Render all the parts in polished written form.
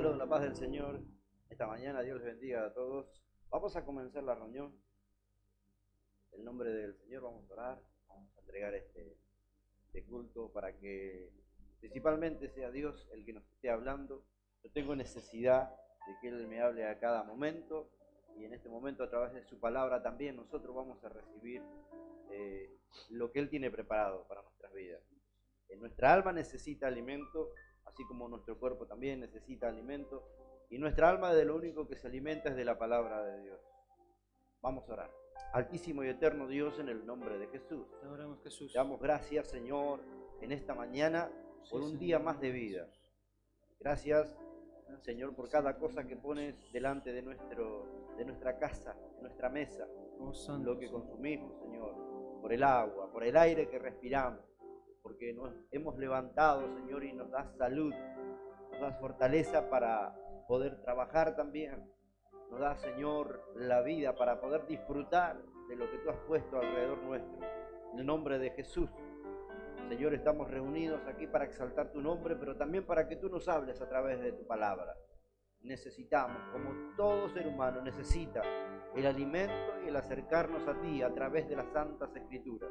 Saludos, la paz del Señor. Esta mañana Dios les bendiga a todos. Vamos a comenzar la reunión. En el nombre del Señor vamos a orar, vamos a entregar este culto para que principalmente sea Dios el que nos esté hablando. Yo tengo necesidad de que Él me hable a cada momento y en este momento a través de su palabra también nosotros vamos a recibir lo que Él tiene preparado para nuestras vidas. Nuestra alma necesita alimento, así como nuestro cuerpo también necesita alimento, y nuestra alma de lo único que se alimenta es de la palabra de Dios. Vamos a orar. Altísimo y eterno Dios, en el nombre de Jesús. Te oramos, Jesús. Te damos gracias, Señor, en esta mañana por un día más de vida. Gracias, Señor, por cada cosa que pones delante de nuestra casa, de nuestra mesa, lo que consumimos, Señor, por el agua, por el aire que respiramos, porque nos hemos levantado, Señor, y nos das salud, nos das fortaleza para poder trabajar también, nos das, Señor, la vida para poder disfrutar de lo que tú has puesto alrededor nuestro. En el nombre de Jesús, Señor, estamos reunidos aquí para exaltar tu nombre, pero también para que tú nos hables a través de tu palabra. Necesitamos, como todo ser humano, necesita el alimento y el acercarnos a ti a través de las santas escrituras.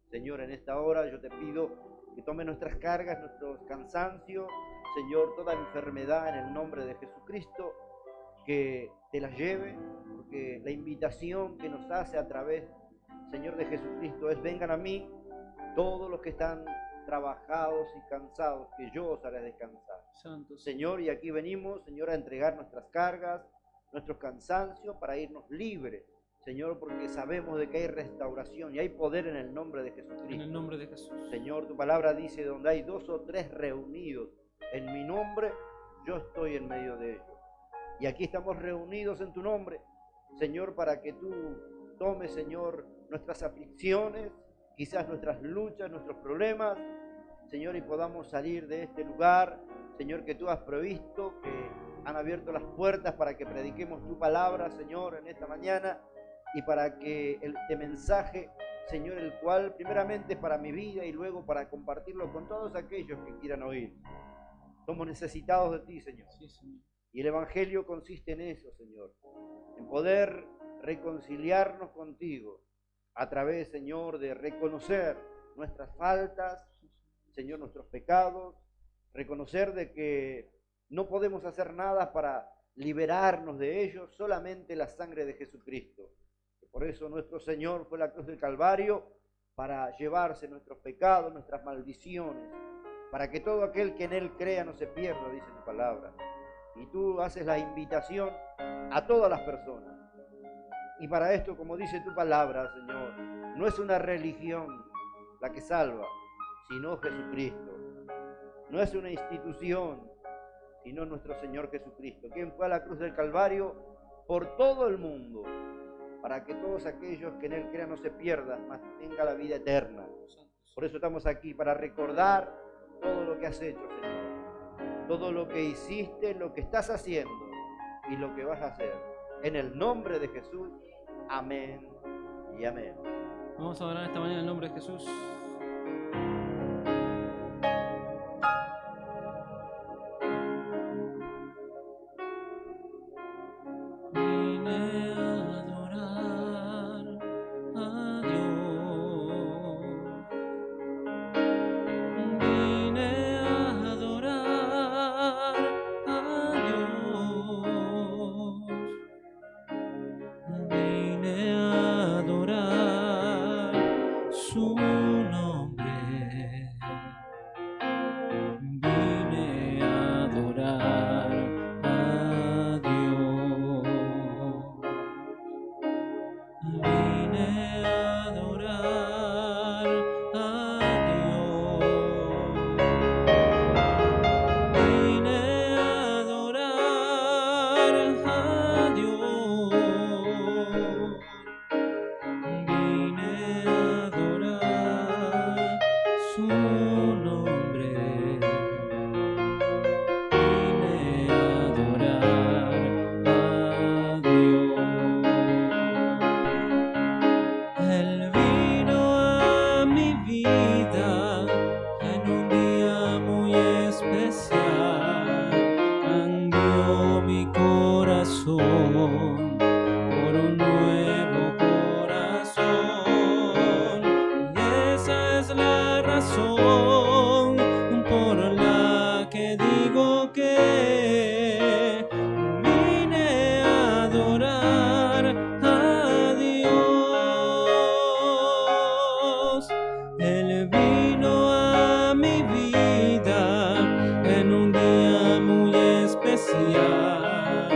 Señor, en esta hora yo te pido que tome nuestras cargas, nuestros cansancios, Señor, toda enfermedad en el nombre de Jesucristo, que te las lleve, porque la invitación que nos hace a través, Señor, de Jesucristo es: vengan a mí todos los que están trabajados y cansados, que yo os haré descansar. Santo Señor, y aquí venimos, Señor, a entregar nuestras cargas, nuestros cansancios, para irnos libres, Señor, porque sabemos de que hay restauración y hay poder en el nombre de Jesucristo. En el nombre de Jesús. Señor, tu palabra dice: donde hay 2 o 3 reunidos en mi nombre, yo estoy en medio de ellos. Y aquí estamos reunidos en tu nombre, Señor, para que tú tomes, Señor, nuestras aflicciones, quizás nuestras luchas, nuestros problemas, Señor, y podamos salir de este lugar, Señor, que tú has provisto, que han abierto las puertas para que prediquemos tu palabra, Señor, en esta mañana, y para que este mensaje, Señor, el cual primeramente es para mi vida y luego para compartirlo con todos aquellos que quieran oír. Somos necesitados de ti, Señor. Sí, Señor. Y el Evangelio consiste en eso, Señor, en poder reconciliarnos contigo a través, Señor, de reconocer nuestras faltas, Señor, nuestros pecados, reconocer de que no podemos hacer nada para liberarnos de ellos, solamente la sangre de Jesucristo. Por eso nuestro Señor fue a la cruz del Calvario para llevarse nuestros pecados, nuestras maldiciones, para que todo aquel que en Él crea no se pierda, dice tu palabra. Y tú haces la invitación a todas las personas. Y para esto, como dice tu palabra, Señor, no es una religión la que salva, sino Jesucristo. No es una institución, sino nuestro Señor Jesucristo, quien fue a la cruz del Calvario por todo el mundo, para que todos aquellos que en Él crean no se pierdan, mas tengan la vida eterna. Por eso estamos aquí, para recordar todo lo que has hecho, Señor. Todo lo que hiciste, lo que estás haciendo y lo que vas a hacer. En el nombre de Jesús, amén y amén. Vamos a orar esta mañana en el nombre de Jesús. Vine a adorar a Dios. Vine a adorar a Dios. Vine a adorar su nombre. que digo que vine a adorar a Dios. Él vino a mi vida en un día muy especial,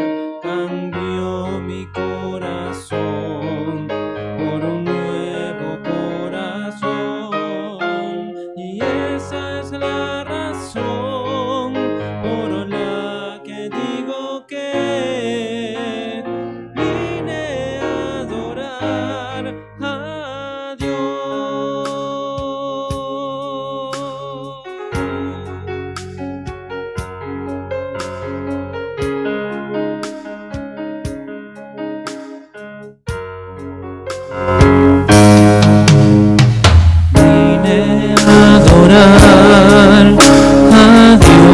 cambió mi corazón por un nuevo corazón, y esa es la razón por la que digo que vine a adorar a Dios. Vine a adorar a Dios. Vine a adorar a Dios.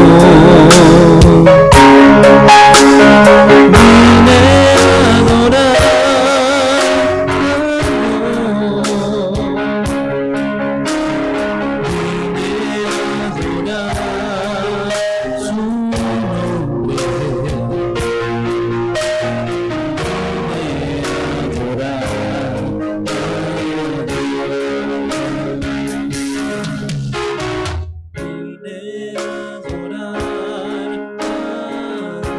Vine a adorar su nombre.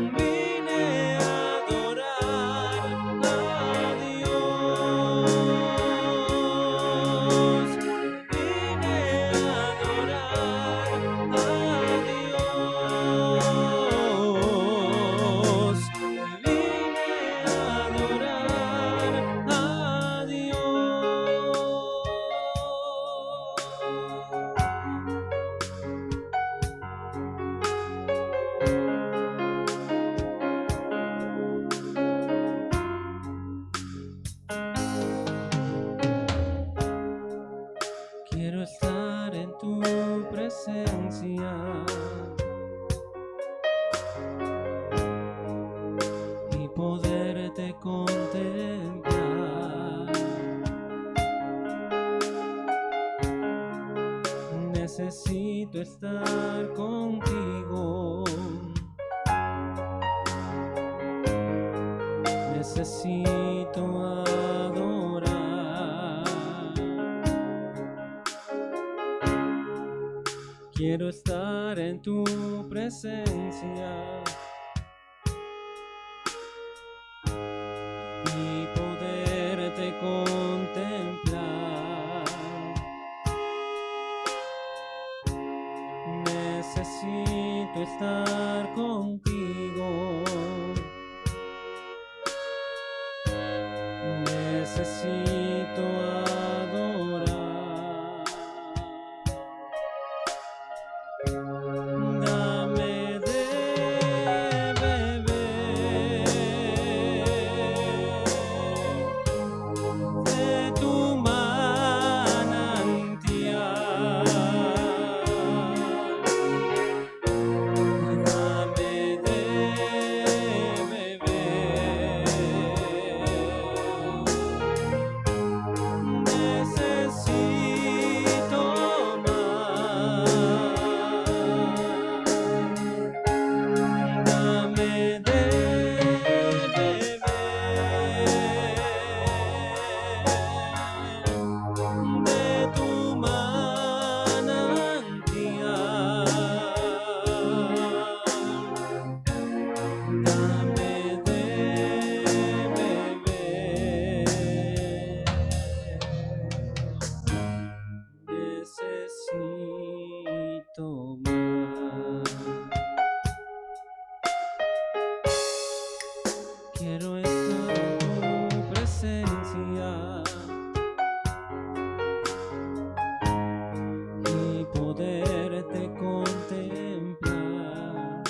Vine a adorar a necesito estar contigo. Necesito adorar. Quiero estar en tu presencia y poderte contemplar. Necesito estar contigo. contigo. Necesito adorar. Dame de beber de tu manantial. Dame de beber. Necesito más. Dame de beber de tu manantial. Dame de beber. Necesito más. Quiero estar en tu presencia y poderte contemplar.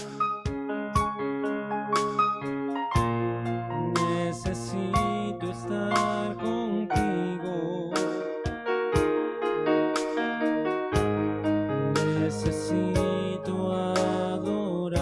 Necesito estar contigo. Necesito adorar.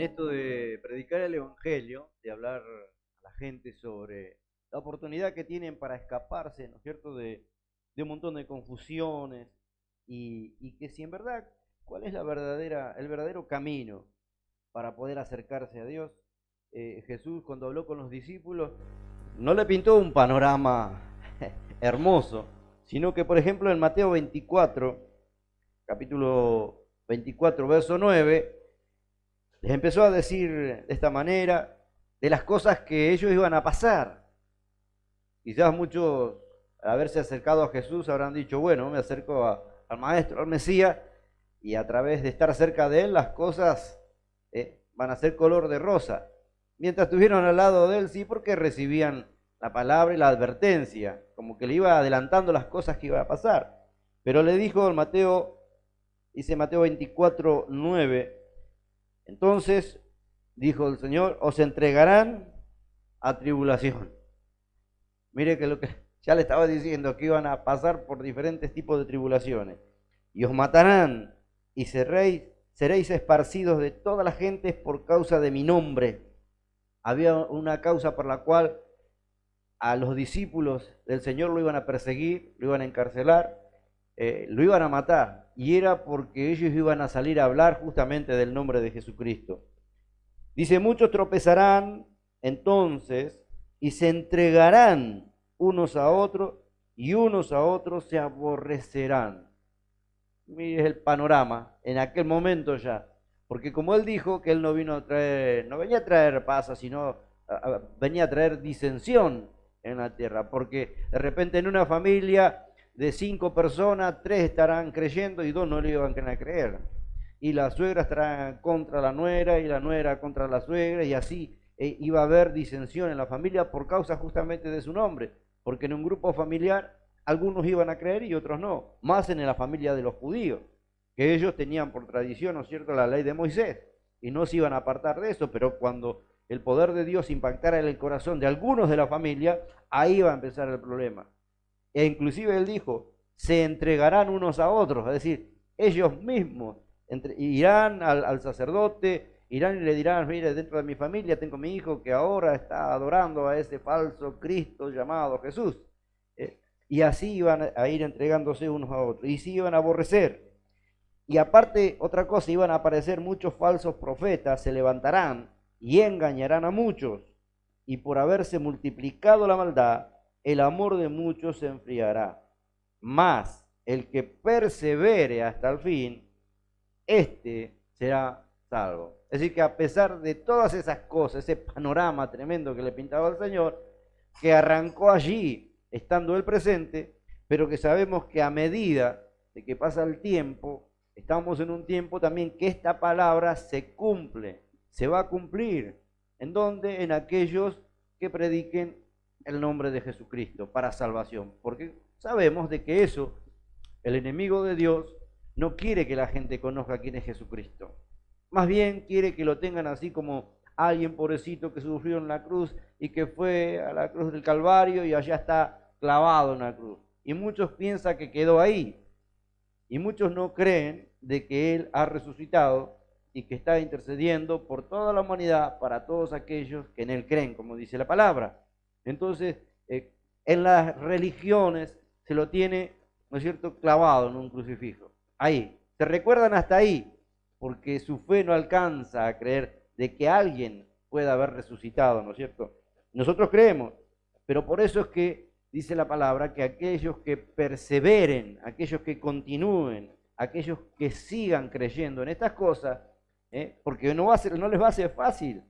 esto de predicar el Evangelio, de hablar a la gente sobre la oportunidad que tienen para escaparse, ¿no es cierto?, de un montón de confusiones y que si en verdad, ¿cuál es el verdadero camino para poder acercarse a Dios? Jesús, cuando habló con los discípulos, no le pintó un panorama hermoso, sino que, por ejemplo, en Mateo 24, capítulo 24, verso 9, les empezó a decir de esta manera de las cosas que ellos iban a pasar. Quizás muchos, al haberse acercado a Jesús, habrán dicho, bueno, me acerco al Maestro, al Mesías, y a través de estar cerca de Él, las cosas van a ser color de rosa. Mientras estuvieron al lado de Él, sí, porque recibían la palabra y la advertencia, como que le iba adelantando las cosas que iba a pasar. Pero le dijo Mateo, dice Mateo 24, 9, entonces, dijo el Señor, os entregarán a tribulación. Mire que lo que ya le estaba diciendo, que iban a pasar por diferentes tipos de tribulaciones. Y os matarán y seréis esparcidos de todas las gentes por causa de mi nombre. Había una causa por la cual a los discípulos del Señor lo iban a perseguir, lo iban a encarcelar, lo iban a matar, y era porque ellos iban a salir a hablar justamente del nombre de Jesucristo. Dice, muchos tropezarán entonces y se entregarán unos a otros y unos a otros se aborrecerán. Mire el panorama en aquel momento ya, porque como él dijo que él no vino a traer, no venía a traer paz, sino venía a traer disensión en la tierra, porque de repente en una familia de 5 personas, 3 estarán creyendo y 2 no le iban a creer. Y la suegra estará contra la nuera y la nuera contra la suegra, y así iba a haber disensión en la familia por causa justamente de su nombre, porque en un grupo familiar algunos iban a creer y otros no, más en la familia de los judíos, que ellos tenían por tradición, ¿no es cierto?, la ley de Moisés, y no se iban a apartar de eso, pero cuando el poder de Dios impactara en el corazón de algunos de la familia, ahí iba a empezar el problema. E inclusive él dijo, se entregarán unos a otros, es decir, ellos mismos irán al sacerdote, irán y le dirán, mire, dentro de mi familia tengo mi hijo que ahora está adorando a ese falso Cristo llamado Jesús. Y así iban a ir entregándose unos a otros, y sí iban a aborrecer. Y aparte, otra cosa, iban a aparecer muchos falsos profetas, se levantarán y engañarán a muchos, y por haberse multiplicado la maldad, el amor de muchos se enfriará. Mas el que persevere hasta el fin, este será salvo. Es decir, que a pesar de todas esas cosas, ese panorama tremendo que le pintaba el Señor, que arrancó allí, estando él presente, pero que sabemos que a medida de que pasa el tiempo, estamos en un tiempo también que esta palabra se cumple, se va a cumplir. ¿En dónde? En aquellos que prediquen el nombre de Jesucristo para salvación, porque sabemos de que eso, el enemigo de Dios, no quiere que la gente conozca quién es Jesucristo. Más bien quiere que lo tengan así como alguien pobrecito que sufrió en la cruz y que fue a la cruz del Calvario y allá está clavado en la cruz. Y muchos piensan que quedó ahí. Y muchos no creen de que Él ha resucitado y que está intercediendo por toda la humanidad para todos aquellos que en Él creen, como dice la palabra. Entonces, en las religiones se lo tiene, ¿no es cierto?, clavado en un crucifijo. Ahí, se recuerdan hasta ahí, porque su fe no alcanza a creer de que alguien pueda haber resucitado, ¿no es cierto? Nosotros creemos, pero por eso es que dice la palabra que aquellos que perseveren, aquellos que continúen, aquellos que sigan creyendo en estas cosas, porque no les va a ser fácil,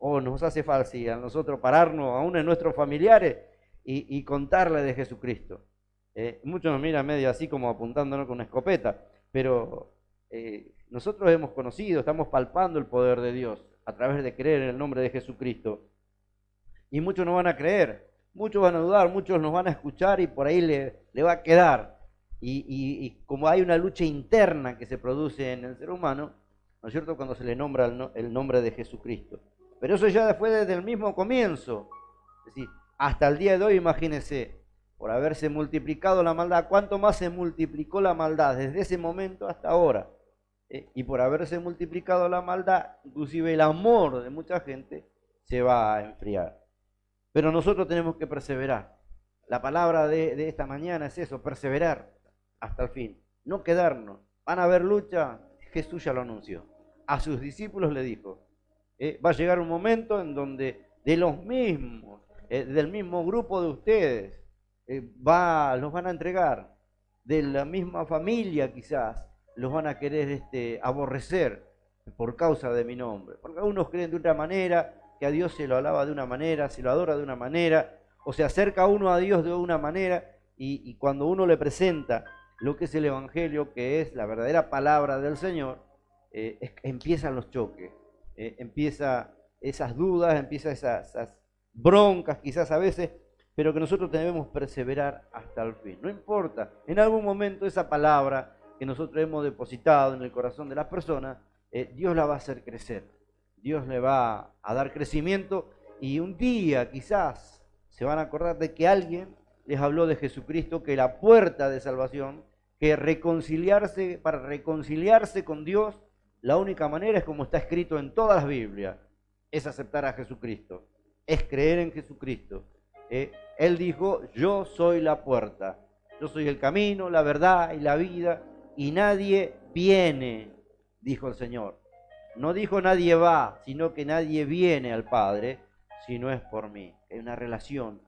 o nos hace fácil a nosotros pararnos aún en nuestros familiares y contarle de Jesucristo. Muchos nos miran medio así como apuntándonos con una escopeta, pero nosotros hemos conocido, estamos palpando el poder de Dios a través de creer en el nombre de Jesucristo. Y muchos no van a creer, muchos van a dudar, muchos nos van a escuchar y por ahí le va a quedar. Y como hay una lucha interna que se produce en el ser humano, ¿no es cierto?, cuando se le nombra el nombre de Jesucristo. Pero eso ya fue desde el mismo comienzo. Es decir, hasta el día de hoy, imagínense, por haberse multiplicado la maldad, ¿cuánto más se multiplicó la maldad desde ese momento hasta ahora? y por haberse multiplicado la maldad, inclusive el amor de mucha gente se va a enfriar. Pero nosotros tenemos que perseverar. La palabra de esta mañana es eso, perseverar hasta el fin, no quedarnos. Van a haber lucha, Jesús ya lo anunció. A sus discípulos le dijo, va a llegar un momento en donde de los mismos, del mismo grupo de ustedes, los van a entregar, de la misma familia quizás, los van a querer aborrecer por causa de mi nombre. Porque algunos creen de otra manera, que a Dios se lo alaba de una manera, se lo adora de una manera, o se acerca uno a Dios de una manera, y cuando uno le presenta lo que es el Evangelio, que es la verdadera palabra del Señor, empiezan los choques, empieza esas dudas, empieza esas broncas quizás a veces, pero que nosotros debemos perseverar hasta el fin. No importa, en algún momento esa palabra que nosotros hemos depositado en el corazón de las personas, Dios la va a hacer crecer, Dios le va a dar crecimiento, y un día quizás se van a acordar de que alguien les habló de Jesucristo, que la puerta de salvación, que para reconciliarse con Dios, la única manera es como está escrito en todas las Biblias, es aceptar a Jesucristo, es creer en Jesucristo. Él dijo, yo soy la puerta, yo soy el camino, la verdad y la vida, y nadie viene, dijo el Señor. No dijo nadie va, sino que nadie viene al Padre si no es por mí. Es una relación,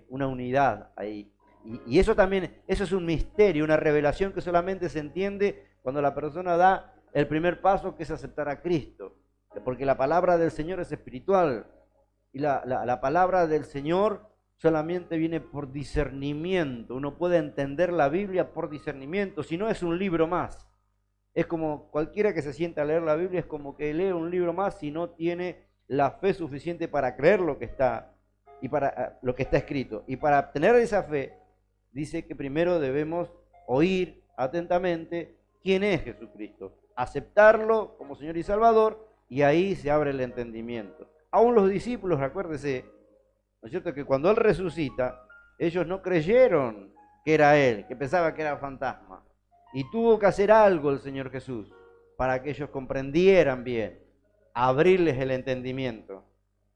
una unidad ahí. Y eso también, eso es un misterio, una revelación que solamente se entiende cuando la persona da el primer paso, que es aceptar a Cristo. Porque la palabra del Señor es espiritual. Y la palabra del Señor solamente viene por discernimiento. Uno puede entender la Biblia por discernimiento, si no es un libro más. Es como cualquiera que se sienta a leer la Biblia, es como que lee un libro más si no tiene la fe suficiente para creer lo que está y para lo que está escrito. Y para obtener esa fe, dice que primero debemos oír atentamente quién es Jesucristo, aceptarlo como Señor y Salvador, y ahí se abre el entendimiento. Aún los discípulos, acuérdese, ¿no es cierto?, que cuando Él resucita, ellos no creyeron que era Él, que pensaban que era fantasma. Y tuvo que hacer algo el Señor Jesús para que ellos comprendieran bien, abrirles el entendimiento.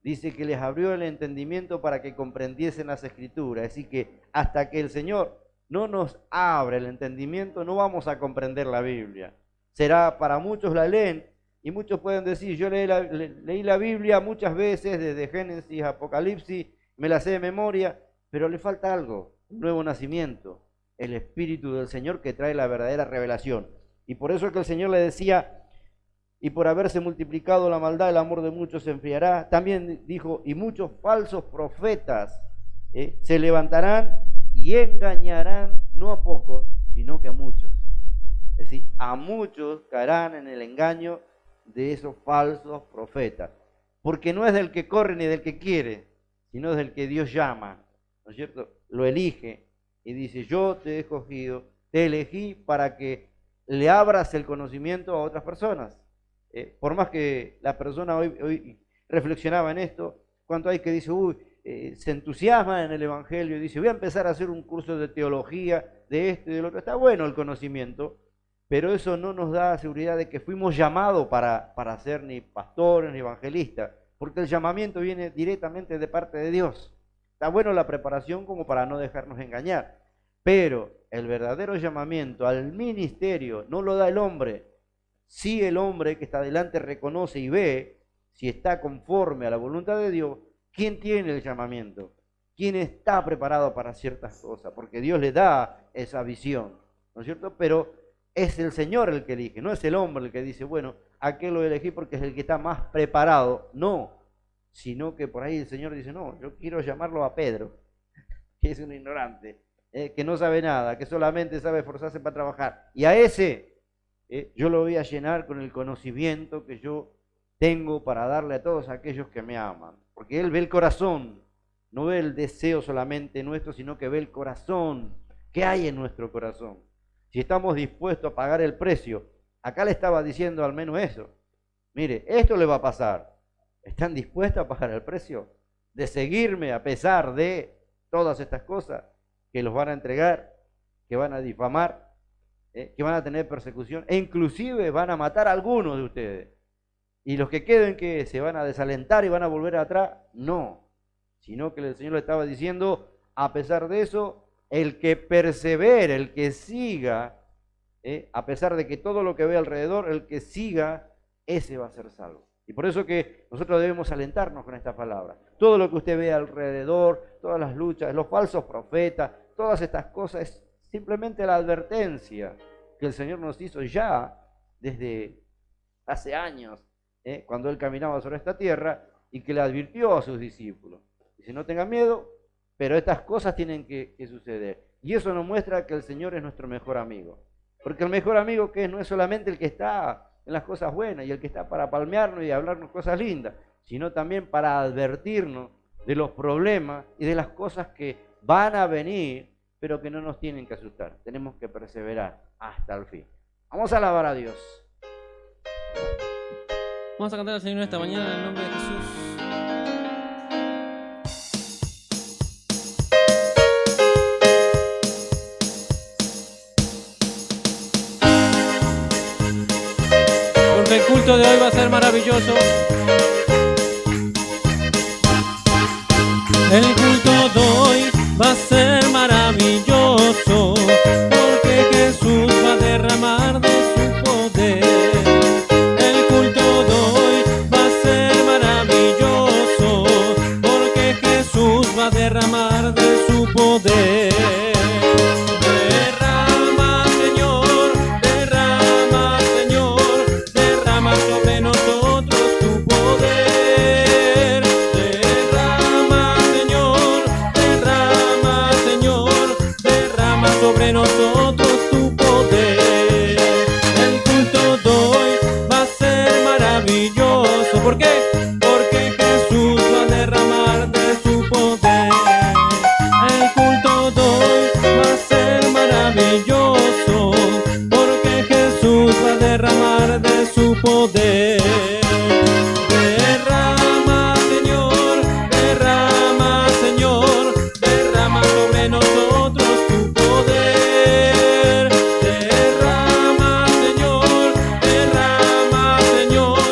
Dice que les abrió el entendimiento para que comprendiesen las Escrituras. Así que hasta que el Señor no nos abre el entendimiento, no vamos a comprender la Biblia. Será, para muchos la leen, y muchos pueden decir, yo leí la Biblia muchas veces, desde Génesis a Apocalipsis, me la sé de memoria, pero le falta algo, un nuevo nacimiento, el Espíritu del Señor que trae la verdadera revelación. Y por eso es que el Señor le decía, y por haberse multiplicado la maldad, el amor de muchos se enfriará. También dijo, y muchos falsos profetas se levantarán y engañarán, no a pocos, sino que a muchos. Es decir, a muchos caerán en el engaño de esos falsos profetas. Porque no es del que corre ni del que quiere, sino es del que Dios llama, ¿no es cierto? Lo elige y dice, yo te he escogido, te elegí para que le abras el conocimiento a otras personas. Por más que la persona hoy reflexionaba en esto, cuánto hay que dice, se entusiasma en el Evangelio y dice, voy a empezar a hacer un curso de teología, de esto y del otro. Está bueno el conocimiento, pero eso no nos da seguridad de que fuimos llamados para ser ni pastores ni evangelistas, porque el llamamiento viene directamente de parte de Dios. Está bueno la preparación como para no dejarnos engañar, pero el verdadero llamamiento al ministerio no lo da el hombre. Si el hombre que está delante reconoce y ve si está conforme a la voluntad de Dios, ¿quién tiene el llamamiento? ¿Quién está preparado para ciertas cosas? Porque Dios le da esa visión, ¿no es cierto? Pero es el Señor el que elige, no es el hombre el que dice, bueno, aquel lo elegí porque es el que está más preparado. No, sino que por ahí el Señor dice, no, yo quiero llamarlo a Pedro, que es un ignorante, que no sabe nada, que solamente sabe esforzarse para trabajar. Y a ese yo lo voy a llenar con el conocimiento que yo tengo para darle a todos aquellos que me aman. Porque Él ve el corazón, no ve el deseo solamente nuestro, sino que ve el corazón. ¿Qué hay en nuestro corazón? Si estamos dispuestos a pagar el precio. Acá le estaba diciendo al menos eso. Mire, esto le va a pasar. ¿Están dispuestos a pagar el precio? De seguirme a pesar de todas estas cosas que los van a entregar, que van a difamar. que van a tener persecución e inclusive van a matar a algunos de ustedes. Y los que queden, que se van a desalentar y van a volver atrás, no, sino que el Señor le estaba diciendo, a pesar de eso, el que persevere, el que siga, a pesar de que todo lo que ve alrededor, el que siga, ese va a ser salvo. Y por eso que nosotros debemos alentarnos con esta palabra. Todo lo que usted ve alrededor, todas las luchas, los falsos profetas, todas estas cosas, es simplemente la advertencia que el Señor nos hizo ya desde hace años, cuando Él caminaba sobre esta tierra, y que le advirtió a sus discípulos. Dice, no tengan miedo, pero estas cosas tienen que suceder. Y eso nos muestra que el Señor es nuestro mejor amigo. Porque el mejor amigo que no es solamente el que está en las cosas buenas y el que está para palmearnos y hablarnos cosas lindas, sino también para advertirnos de los problemas y de las cosas que van a venir, pero que no nos tienen que asustar. Tenemos que perseverar hasta el fin. Vamos a alabar a Dios. Vamos a cantar al Señor esta mañana en el nombre de Jesús. Porque el culto de hoy va a ser maravilloso. El culto de hoy va a ser maravilloso, porque Jesús va a derramar de su poder. El culto de hoy va a ser maravilloso, porque Jesús va a derramar de su poder. Derrama, Señor, derrama, Señor, derrama sobre nosotros tu poder. Derrama, Señor, derrama, Señor, derrama sobre nosotros tu poder. El culto de hoy va a ser maravilloso. ¿Por qué? Porque Jesús va a derramar de su poder. El culto de hoy va a ser maravilloso, porque Jesús va a derramar de su poder. Derrama, Señor, derrama, Señor, derrama sobre nosotros tu poder. Derrama, Señor, derrama, Señor,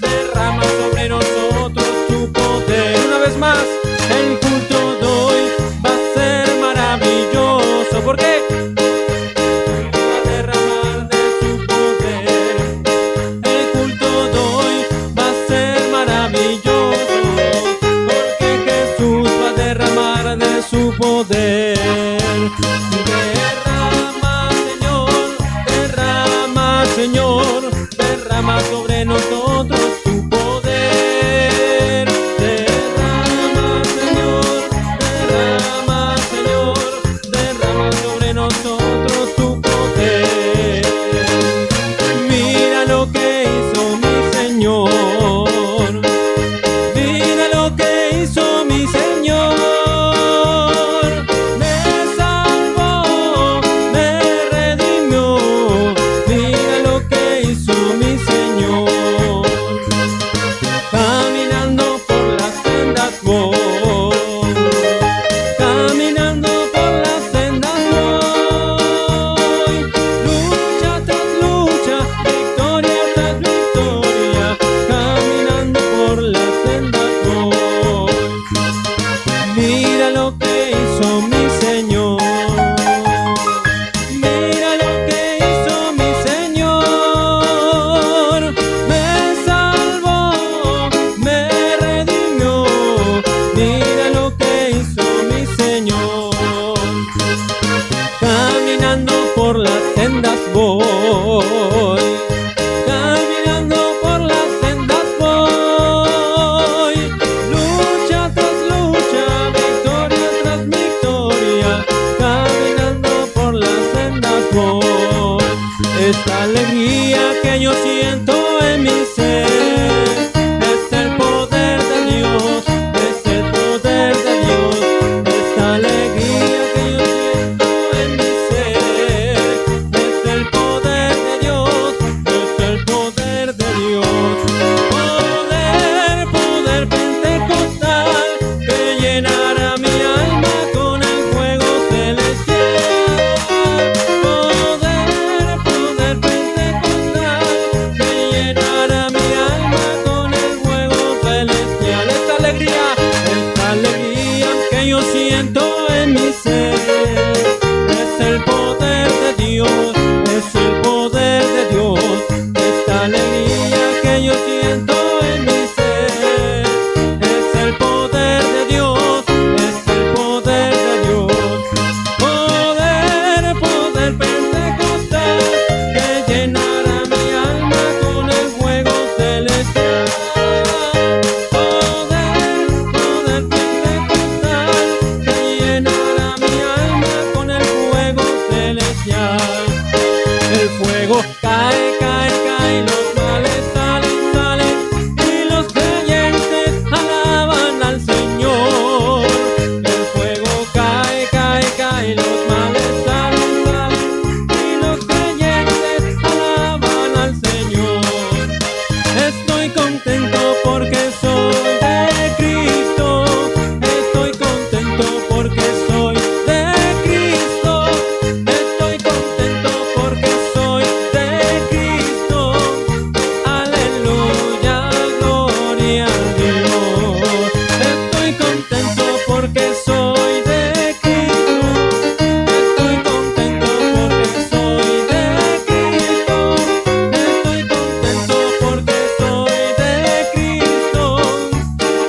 derrama sobre nosotros tu poder. Una vez más, el culto de hoy va a ser maravilloso. ¿Por qué? Va a derramar de su poder. El culto de hoy va a ser maravilloso, porque Jesús va a derramar de su poder. Derrama, Señor, derrama, Señor, derrama sobre nosotros tu poder. Derrama, Señor, derrama, Señor, derrama sobre nosotros tu poder. Mira lo que hizo mi Señor, mira lo que hizo mi Señor. Me salvó, me redimió, mira lo que hizo mi Señor. Caminando por las sendas voy, caminando por las sendas voy. Lucha tras lucha, victoria tras victoria, caminando por las sendas voy. Mira lo que hizo mi Señor, mira lo que hizo mi Señor. Me salvó, me redimió, mira lo que hizo mi Señor. Caminando por las sendas voy, caminando por las sendas voy. Lucha tras lucha, victoria tras victoria, caminando por las sendas voy. Esta alegría que yo siento en mi ser es el poder de Dios, es el poder de Dios. Esta alegría que yo siento en mi ser es el poder de Dios, es el poder de Dios. Poder, poder pentecostal que llenará mi alma con el fuego celestial. Poder, caen, los males salen, salen, y los creyentes alaban al Señor. El fuego cae, cae, los males salen, salen, y los creyentes alaban al Señor. Estoy contento porque soy de Cristo. Estoy contento porque soy de Cristo. Estoy contento porque soy de Cristo. Aleluya, gloria a Dios. Estoy contento porque soy de Cristo. Estoy contento porque soy de Cristo. Estoy contento porque soy de Cristo.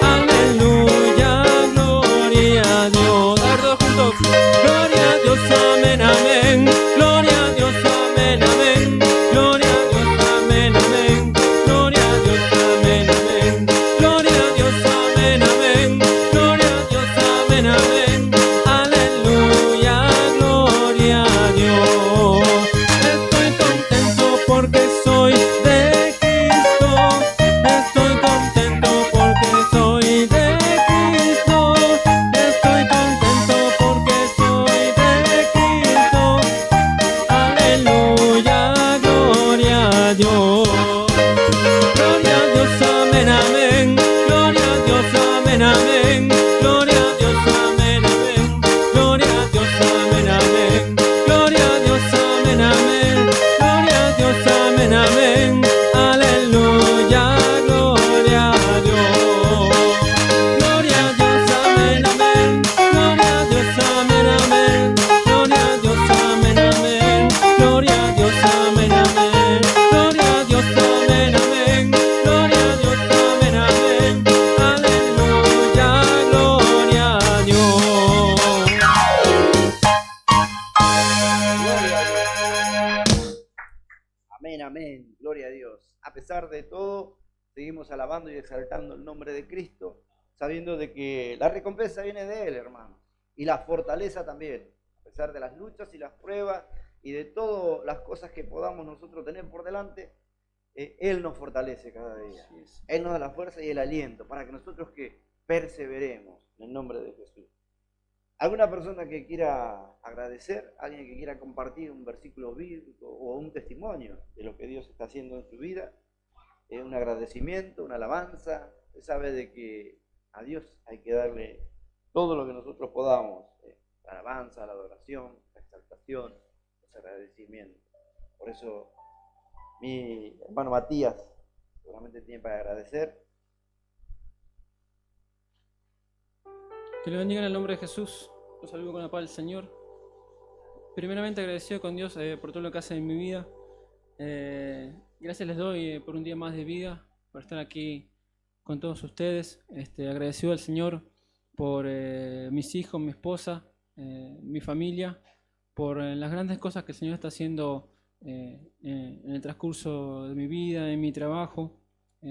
Aleluya, gloria a Dios. A ver, todos juntos. Gloria a Dios, amén, amén. Gloria a Dios, amén, amén. Gloria a Dios, amén, amén. Gloria a Dios, amén, amén. Gloria a Dios, amén, amén. Gloria a Dios, amén, amén. Aleluya, gloria a Dios. Estoy contento porque soy de Cristo. Estoy contento porque soy de Cristo. Estoy contento porque soy de Cristo. Aleluya, gloria a Dios. Gloria a Dios, amén, amén. Gloria a Dios, amén, amén. Gloria a Dios, amén, amén. Gloria a Dios, amén, amén. Gloria a Dios, amén, amén. Gloria a Dios, amén, amén. Aleluya, gloria a Dios. Gloria a Dios, amén, amén. Gloria a Dios, amén, amén. Gloria a Dios, amén, amén. Gloria a Dios, amén, amén. Gloria a Dios, amén, amén. Gloria a Dios, amén, amén. Aleluya, gloria a Dios. Gloria a Dios. Amén, amén. Gloria a Dios. A pesar de todo, seguimos alabando y exaltando el nombre de Cristo, sabiendo de que la recompensa viene de Él, hermano, y la fortaleza también, a pesar de las luchas y las pruebas y de todas las cosas que podamos nosotros tener por delante. Él nos fortalece cada día. Él nos da la fuerza y el aliento para que nosotros que perseveremos en el nombre de Jesús. ¿Alguna persona que quiera agradecer? ¿Alguien que quiera compartir un versículo bíblico o un testimonio de lo que Dios está haciendo en su vida? Un agradecimiento, una alabanza. Usted sabe de que a Dios hay que darle todo lo que nosotros podamos. La alabanza, la adoración, la exaltación, los agradecimientos. Por eso mi hermano Matías seguramente tiene para agradecer. Que le bendiga en el nombre de Jesús. Los saludo con la paz del Señor. Primeramente agradecido con Dios por todo lo que hace en mi vida. Gracias les doy por un día más de vida, por estar aquí con todos ustedes. Agradecido al Señor por mis hijos, mi esposa, mi familia, por las grandes cosas que el Señor está haciendo en el transcurso de mi vida, en mi trabajo,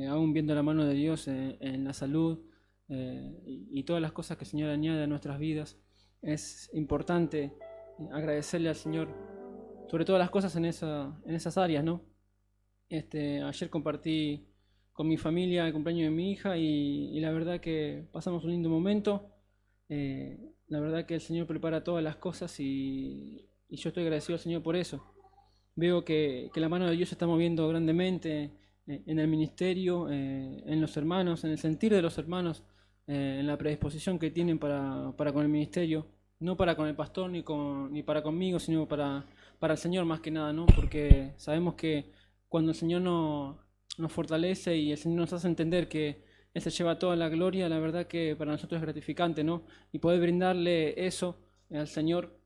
aún viendo la mano de Dios en la salud. Y todas las cosas que el Señor añade a nuestras vidas. Es importante agradecerle al Señor sobre todas las cosas en esas áreas, ¿no? Ayer compartí con mi familia el cumpleaños de mi hija y la verdad que pasamos un lindo momento. La verdad que el Señor prepara todas las cosas y yo estoy agradecido al Señor por eso. Veo que la mano de Dios se está moviendo grandemente en el ministerio, en los hermanos, en el sentir de los hermanos, en la predisposición que tienen para con el ministerio, no para con el pastor ni para conmigo, sino para el Señor más que nada, ¿no? Porque sabemos que cuando el Señor nos fortalece y el Señor nos hace entender que Él se lleva toda la gloria, la verdad que para nosotros es gratificante, ¿no? Y poder brindarle eso al Señor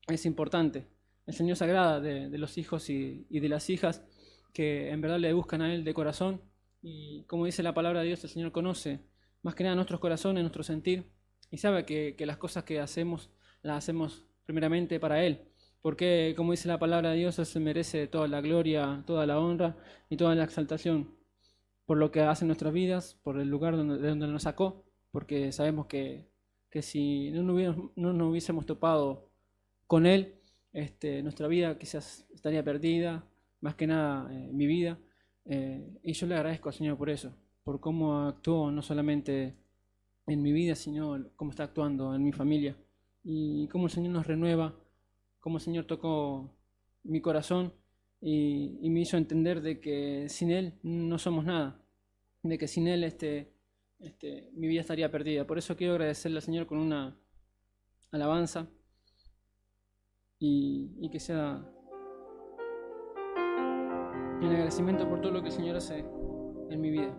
es importante. El Señor se agrada de los hijos y de las hijas que en verdad le buscan a Él de corazón. Y como dice la palabra de Dios, el Señor conoce más que nada nuestros corazones, nuestro sentir, y sabe que las cosas que hacemos, las hacemos primeramente para Él. Porque, como dice la palabra de Dios, Él se merece toda la gloria, toda la honra y toda la exaltación por lo que hace en nuestras vidas, por el lugar de donde nos sacó, porque sabemos que si no nos hubiésemos topado con Él, nuestra vida quizás estaría perdida, más que nada mi vida. Y yo le agradezco al Señor por eso, por cómo actuó no solamente en mi vida, sino cómo está actuando en mi familia. Y cómo el Señor nos renueva, cómo el Señor tocó mi corazón y me hizo entender de que sin Él no somos nada, de que sin Él mi vida estaría perdida. Por eso quiero agradecerle al Señor con una alabanza y que sea un agradecimiento por todo lo que el Señor hace en mi vida.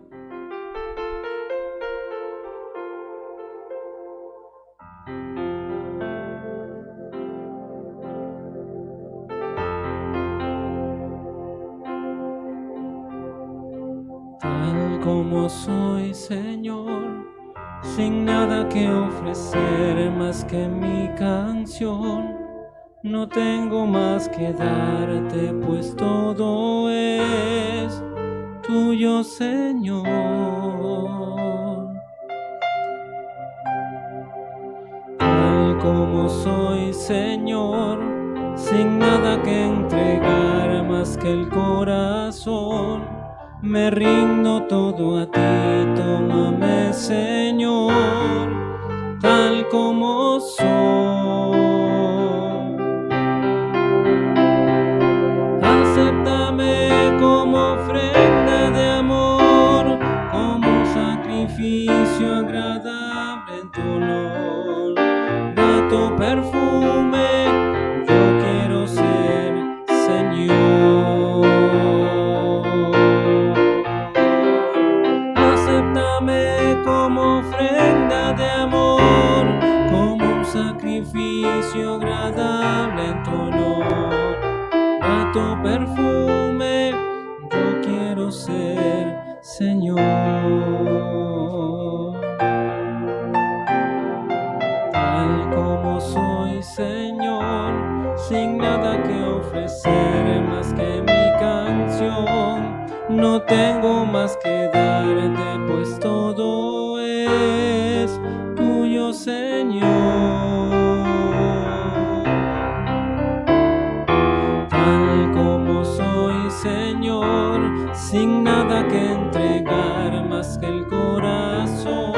Tal como soy, Señor, sin nada que ofrecer más que mi canción, no tengo más que darte, pues todo es tuyo, Señor. Tal como soy, Señor, sin nada que entregar más que el corazón, me rindo todo a ti, tómame, Señor, tal como soy. Acéptame como ofrenda de amor, como un sacrificio agradable en tu honor, grato perfume, yo quiero ser, Señor. Acéptame como ofrenda de amor, como un sacrificio agradable en tu honor, grato perfume, yo quiero ser, Señor. Tal como soy, Señor, sin nada que ofrecer más que mi canción, no tengo más que darte, pues todo es tuyo, Señor. Tal como soy, Señor, sin nada que entregar más que el corazón,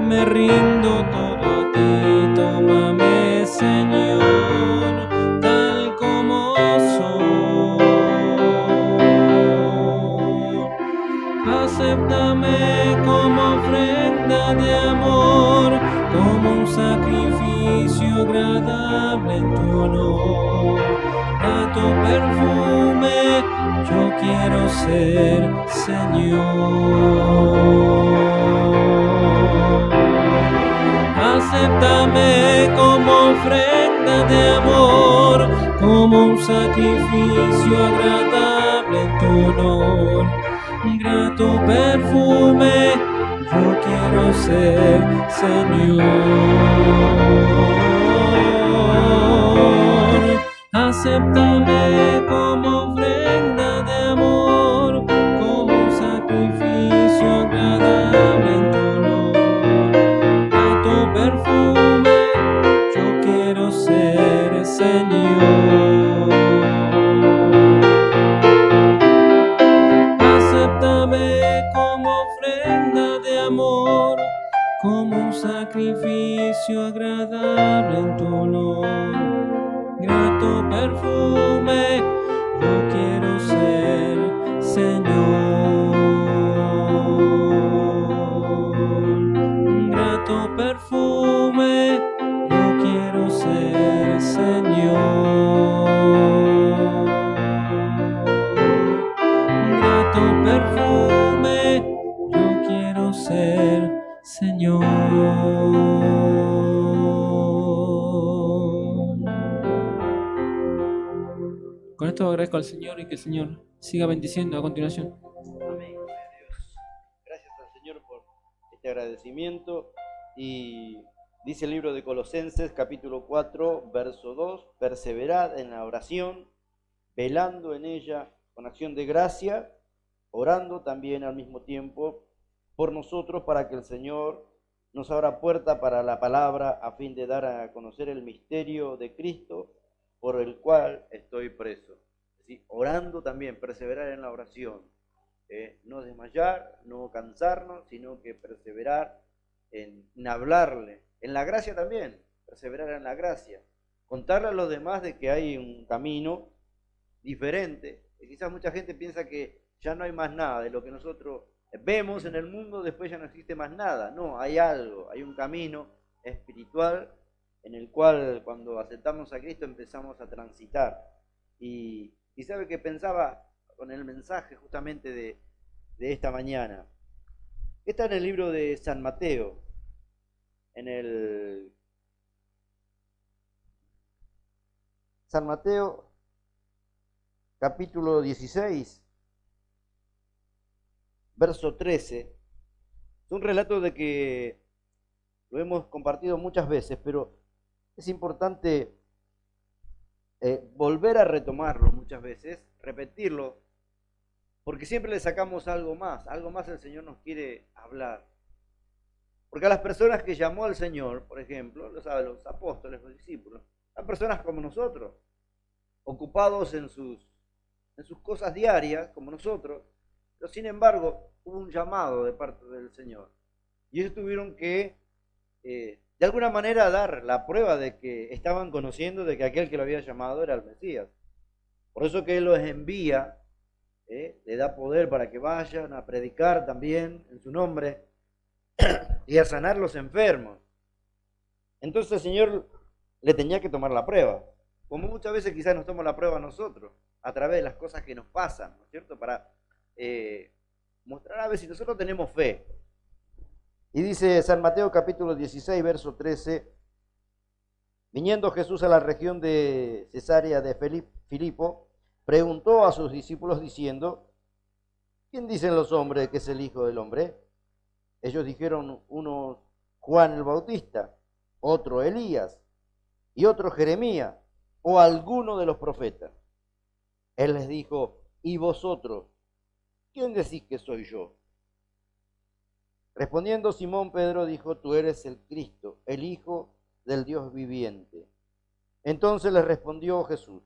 me rindo todo a ti, tómame, Señor, tal como soy. Acéptame como ofrenda de amor, como un sacrificio agradable en tu honor, grato perfume, yo quiero ser, Señor. Acéptame como ofrenda de amor, como un sacrificio agradable en tu honor, grato perfume, yo quiero ser, Señor. Acéptame como ofrenda de amor, como un sacrificio agradable en tu honor, grato perfume, yo quiero ser, Señor. Acéptame como ofrenda de amor, como un sacrificio agradable en tu honor, grato perfume, yo quiero ser, Señor. Grato perfume, yo quiero ser, Señor. Grato perfume, yo quiero ser, Señor. Con esto agradezco al Señor y que el Señor siga bendiciendo a continuación. Amén. Gloria a Dios. Gracias al Señor por este agradecimiento. Y dice el libro de Colosenses, capítulo 4, verso 2, perseverad en la oración, velando en ella con acción de gracia, orando también al mismo tiempo por nosotros, para que el Señor nos abra puerta para la palabra, a fin de dar a conocer el misterio de Cristo, por el cual estoy preso. ¿sí? Orando también, perseverar en la oración. No desmayar, no cansarnos, sino que perseverar en hablarle. En la gracia también, perseverar en la gracia. Contarle a los demás de que hay un camino diferente. Y quizás mucha gente piensa que ya no hay más nada de lo que nosotros vemos en el mundo, después ya no existe más nada. No, hay algo, hay un camino espiritual en el cual cuando aceptamos a Cristo empezamos a transitar. Y sabe que pensaba con el mensaje justamente de esta mañana. Está en el libro de San Mateo, en el San Mateo capítulo 16, verso 13. Es un relato de que lo hemos compartido muchas veces, pero es importante volver a retomarlo muchas veces, repetirlo, porque siempre le sacamos algo más el Señor nos quiere hablar. Porque a las personas que llamó al Señor, por ejemplo, los apóstoles, los discípulos, son personas como nosotros, ocupados en sus cosas diarias, como nosotros, pero sin embargo hubo un llamado de parte del Señor. Y ellos tuvieron que, de alguna manera, dar la prueba de que estaban conociendo de que aquel que lo había llamado era el Mesías. Por eso que Él los envía, le da poder para que vayan a predicar también en su nombre y a sanar los enfermos. Entonces el Señor le tenía que tomar la prueba, como muchas veces quizás nos toma la prueba a nosotros, a través de las cosas que nos pasan, ¿no es cierto? Para mostrar a ver si nosotros tenemos fe. Y dice San Mateo capítulo 16, verso 13, viniendo Jesús a la región de Cesarea de Filipo, preguntó a sus discípulos diciendo, ¿quién dicen los hombres que es el Hijo del Hombre? Ellos dijeron, uno Juan el Bautista, otro Elías, y otro Jeremías, o alguno de los profetas. Él les dijo, ¿y vosotros? ¿Quién decís que soy yo? Respondiendo Simón Pedro dijo, tú eres el Cristo, el Hijo del Dios viviente. Entonces les respondió Jesús,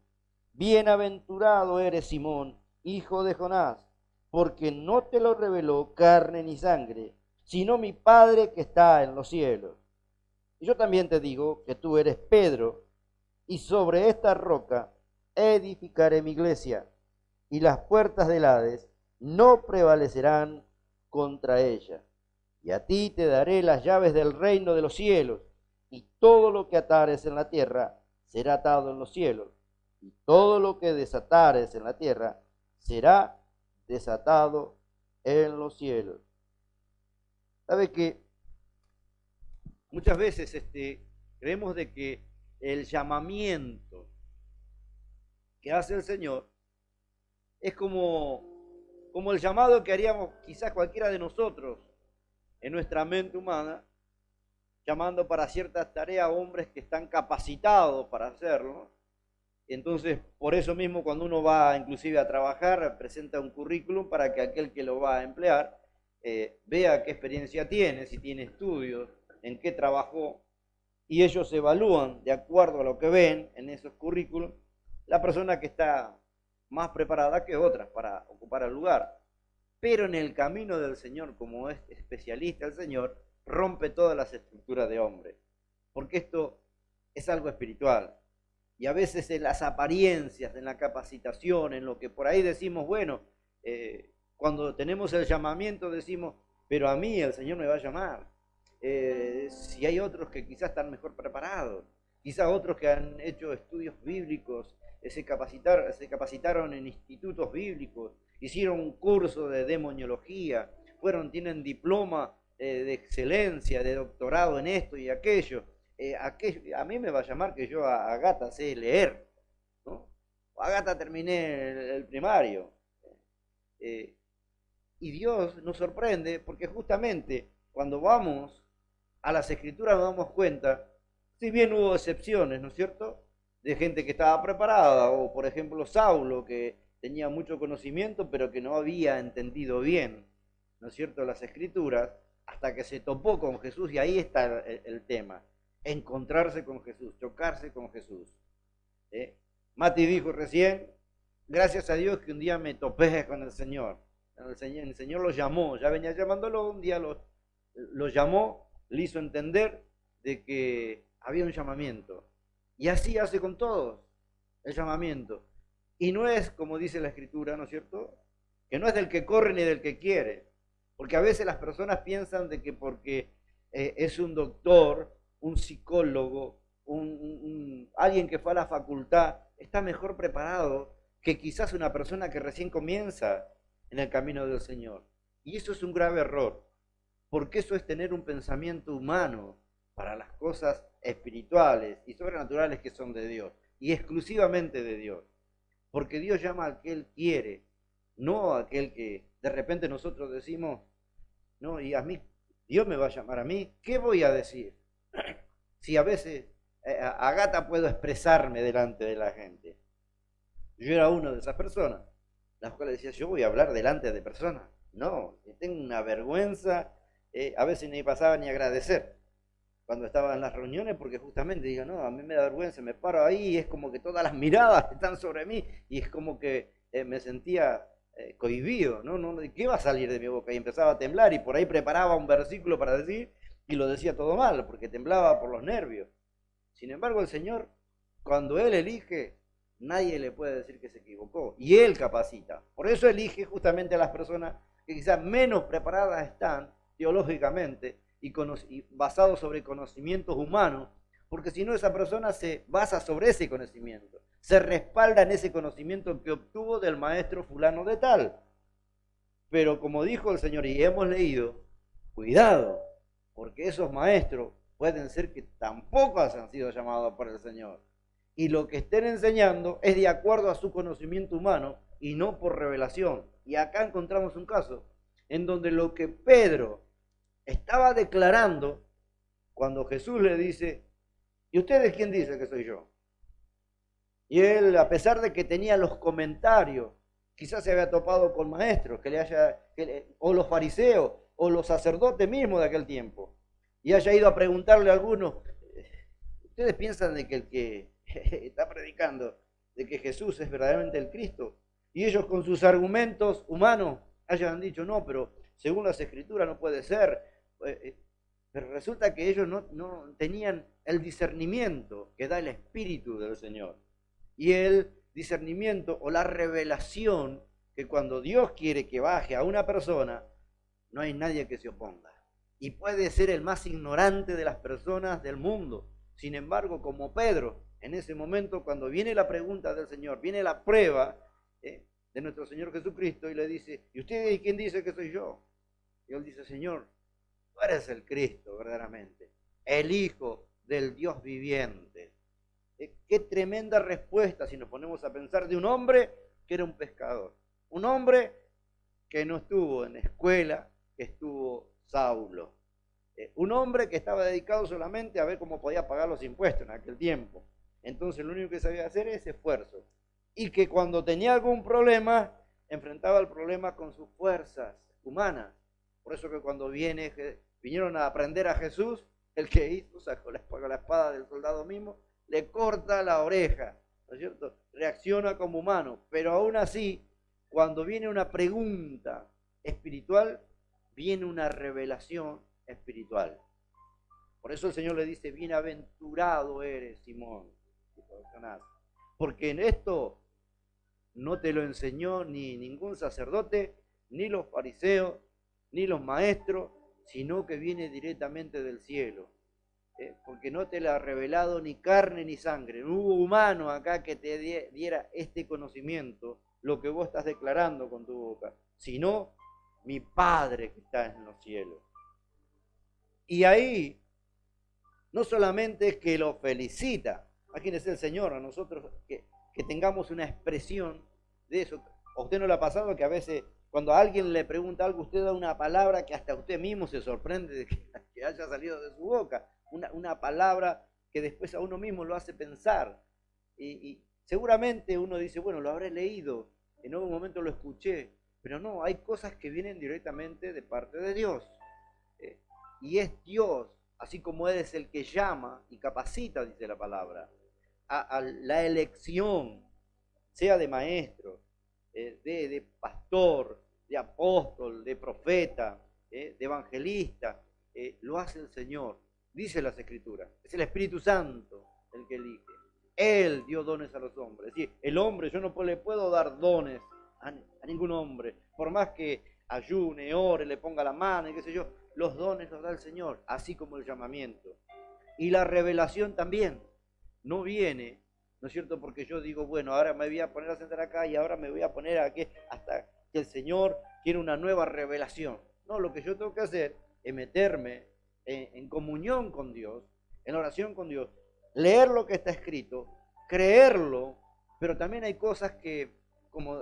bienaventurado eres Simón, hijo de Jonás, porque no te lo reveló carne ni sangre, sino mi Padre que está en los cielos. Y yo también te digo que tú eres Pedro, y sobre esta roca edificaré mi iglesia, y las puertas del Hades no prevalecerán contra ella. Y a ti te daré las llaves del reino de los cielos, y todo lo que atares en la tierra será atado en los cielos, y todo lo que desatares en la tierra será desatado en los cielos. ¿Sabe que muchas veces creemos de que el llamamiento que hace el Señor es como el llamado que haríamos quizás cualquiera de nosotros en nuestra mente humana, llamando para ciertas tareas a hombres que están capacitados para hacerlo? Entonces, por eso mismo, cuando uno va inclusive a trabajar, presenta un currículum para que aquel que lo va a emplear vea qué experiencia tiene, si tiene estudios, en qué trabajó, y ellos evalúan de acuerdo a lo que ven en esos currículums la persona que está más preparada que otras para ocupar el lugar. Pero en el camino del Señor, como es especialista el Señor, rompe todas las estructuras de hombre, porque esto es algo espiritual. Y a veces en las apariencias, en la capacitación, en lo que por ahí decimos, bueno, cuando tenemos el llamamiento decimos, pero a mí el Señor me va a llamar. Si hay otros que quizás están mejor preparados, quizás otros que han hecho estudios bíblicos, se capacitaron en institutos bíblicos, hicieron un curso de demoniología, tienen diploma de excelencia, de doctorado en esto y aquello. A mí me va a llamar que yo a Agata sé leer, ¿no? A Agata terminé el primario. Y Dios nos sorprende porque justamente cuando vamos a las Escrituras nos damos cuenta, si bien hubo excepciones, ¿no es cierto?, de gente que estaba preparada, o por ejemplo Saulo, que tenía mucho conocimiento pero que no había entendido bien, ¿no es cierto?, las Escrituras, hasta que se topó con Jesús, y ahí está el tema. Encontrarse con Jesús, chocarse con Jesús. Mati dijo recién, gracias a Dios que un día me topé con el Señor. El Señor lo llamó, ya venía llamándolo, un día lo llamó, le hizo entender de que había un llamamiento. Y así hace con todos, el llamamiento. Y no es como dice la Escritura, ¿no es cierto? Que no es del que corre ni del que quiere. Porque a veces las personas piensan de que porque es un doctor, un psicólogo, alguien que fue a la facultad, está mejor preparado que quizás una persona que recién comienza en el camino del Señor. Y eso es un grave error, porque eso es tener un pensamiento humano para las cosas espirituales y sobrenaturales que son de Dios, y exclusivamente de Dios. Porque Dios llama al que Él quiere, no a aquel que de repente nosotros decimos, no, y a mí, Dios me va a llamar a mí, ¿qué voy a decir? Si a veces a gata puedo expresarme delante de la gente. Yo era una de esas personas, las cuales decía, yo voy a hablar delante de personas. No, tengo una vergüenza, a veces ni pasaba ni agradecer cuando estaba en las reuniones, porque justamente digo, no, a mí me da vergüenza, me paro ahí y es como que todas las miradas están sobre mí y es como que me sentía cohibido, ¿no? ¿Qué va a salir de mi boca? Y empezaba a temblar y por ahí preparaba un versículo para decir y lo decía todo mal, porque temblaba por los nervios. Sin embargo, el Señor, cuando Él elige, nadie le puede decir que se equivocó. Y Él capacita. Por eso elige justamente a las personas que quizás menos preparadas están teológicamente y basados sobre conocimientos humanos, porque si no esa persona se basa sobre ese conocimiento, se respalda en ese conocimiento que obtuvo del maestro fulano de tal. Pero como dijo el Señor y hemos leído, cuidado, porque esos maestros pueden ser que tampoco han sido llamados por el Señor. Y lo que estén enseñando es de acuerdo a su conocimiento humano y no por revelación. Y acá encontramos un caso en donde lo que Pedro estaba declarando cuando Jesús le dice, ¿y ustedes quién dice que soy yo? Y él, a pesar de que tenía los comentarios, quizás se había topado con maestros, o los fariseos, o los sacerdotes mismos de aquel tiempo, y haya ido a preguntarle a algunos, ¿ustedes piensan de que el que está predicando, de que Jesús es verdaderamente el Cristo? Y ellos con sus argumentos humanos hayan dicho, no, pero según las Escrituras no puede ser. Pero resulta que ellos no tenían el discernimiento que da el Espíritu del Señor. Y el discernimiento o la revelación que cuando Dios quiere que baje a una persona, no hay nadie que se oponga. Y puede ser el más ignorante de las personas del mundo. Sin embargo, como Pedro, en ese momento cuando viene la pregunta del Señor, viene la prueba de nuestro Señor Jesucristo y le dice, ¿y usted quién dice que soy yo? Y él dice, Señor, tú eres el Cristo verdaderamente, el Hijo del Dios viviente. Qué tremenda respuesta si nos ponemos a pensar de un hombre que era un pescador. Un hombre que no estuvo en escuela, que estuvo Saulo. Un hombre que estaba dedicado solamente a ver cómo podía pagar los impuestos en aquel tiempo. Entonces lo único que sabía hacer es esfuerzo. Y que cuando tenía algún problema, enfrentaba el problema con sus fuerzas humanas. Por eso que cuando vinieron a aprender a Jesús, el que hizo, sacó la espada del soldado mismo, le corta la oreja, ¿no es cierto? Reacciona como humano, pero aún así, cuando viene una pregunta espiritual, viene una revelación espiritual. Por eso el Señor le dice, bienaventurado eres, Simón, porque en esto no te lo enseñó ni ningún sacerdote, ni los fariseos, ni los maestros, sino que viene directamente del cielo. Porque no te lo ha revelado ni carne ni sangre. No hubo humano acá que te diera este conocimiento, lo que vos estás declarando con tu boca, sino mi Padre que está en los cielos. Y ahí no solamente es que lo felicita, imagínese el Señor, a nosotros que tengamos una expresión de eso. ¿A usted no le ha pasado que a veces cuando a alguien le pregunta algo, usted da una palabra que hasta usted mismo se sorprende de que haya salido de su boca? Una palabra que después a uno mismo lo hace pensar. Y seguramente uno dice, bueno, lo habré leído, en algún momento lo escuché, pero no, hay cosas que vienen directamente de parte de Dios. Y es Dios, así como Él es el que llama y capacita, dice la palabra, a la elección, sea de maestro, de pastor, de apóstol, de profeta, de evangelista, lo hace el Señor, dice las Escrituras. Es el Espíritu Santo el que elige. Él dio dones a los hombres. Es decir, el hombre, yo no le puedo dar dones a ningún hombre, por más que ayune, ore, le ponga la mano y qué sé yo, los dones los da el Señor, así como el llamamiento. Y la revelación también no viene, ¿no es cierto? Porque yo digo, bueno, ahora me voy a poner a sentar acá y ahora me voy a poner aquí hasta que el Señor quiere una nueva revelación. No, lo que yo tengo que hacer es meterme en comunión con Dios, en oración con Dios, leer lo que está escrito, creerlo, pero también hay cosas que, como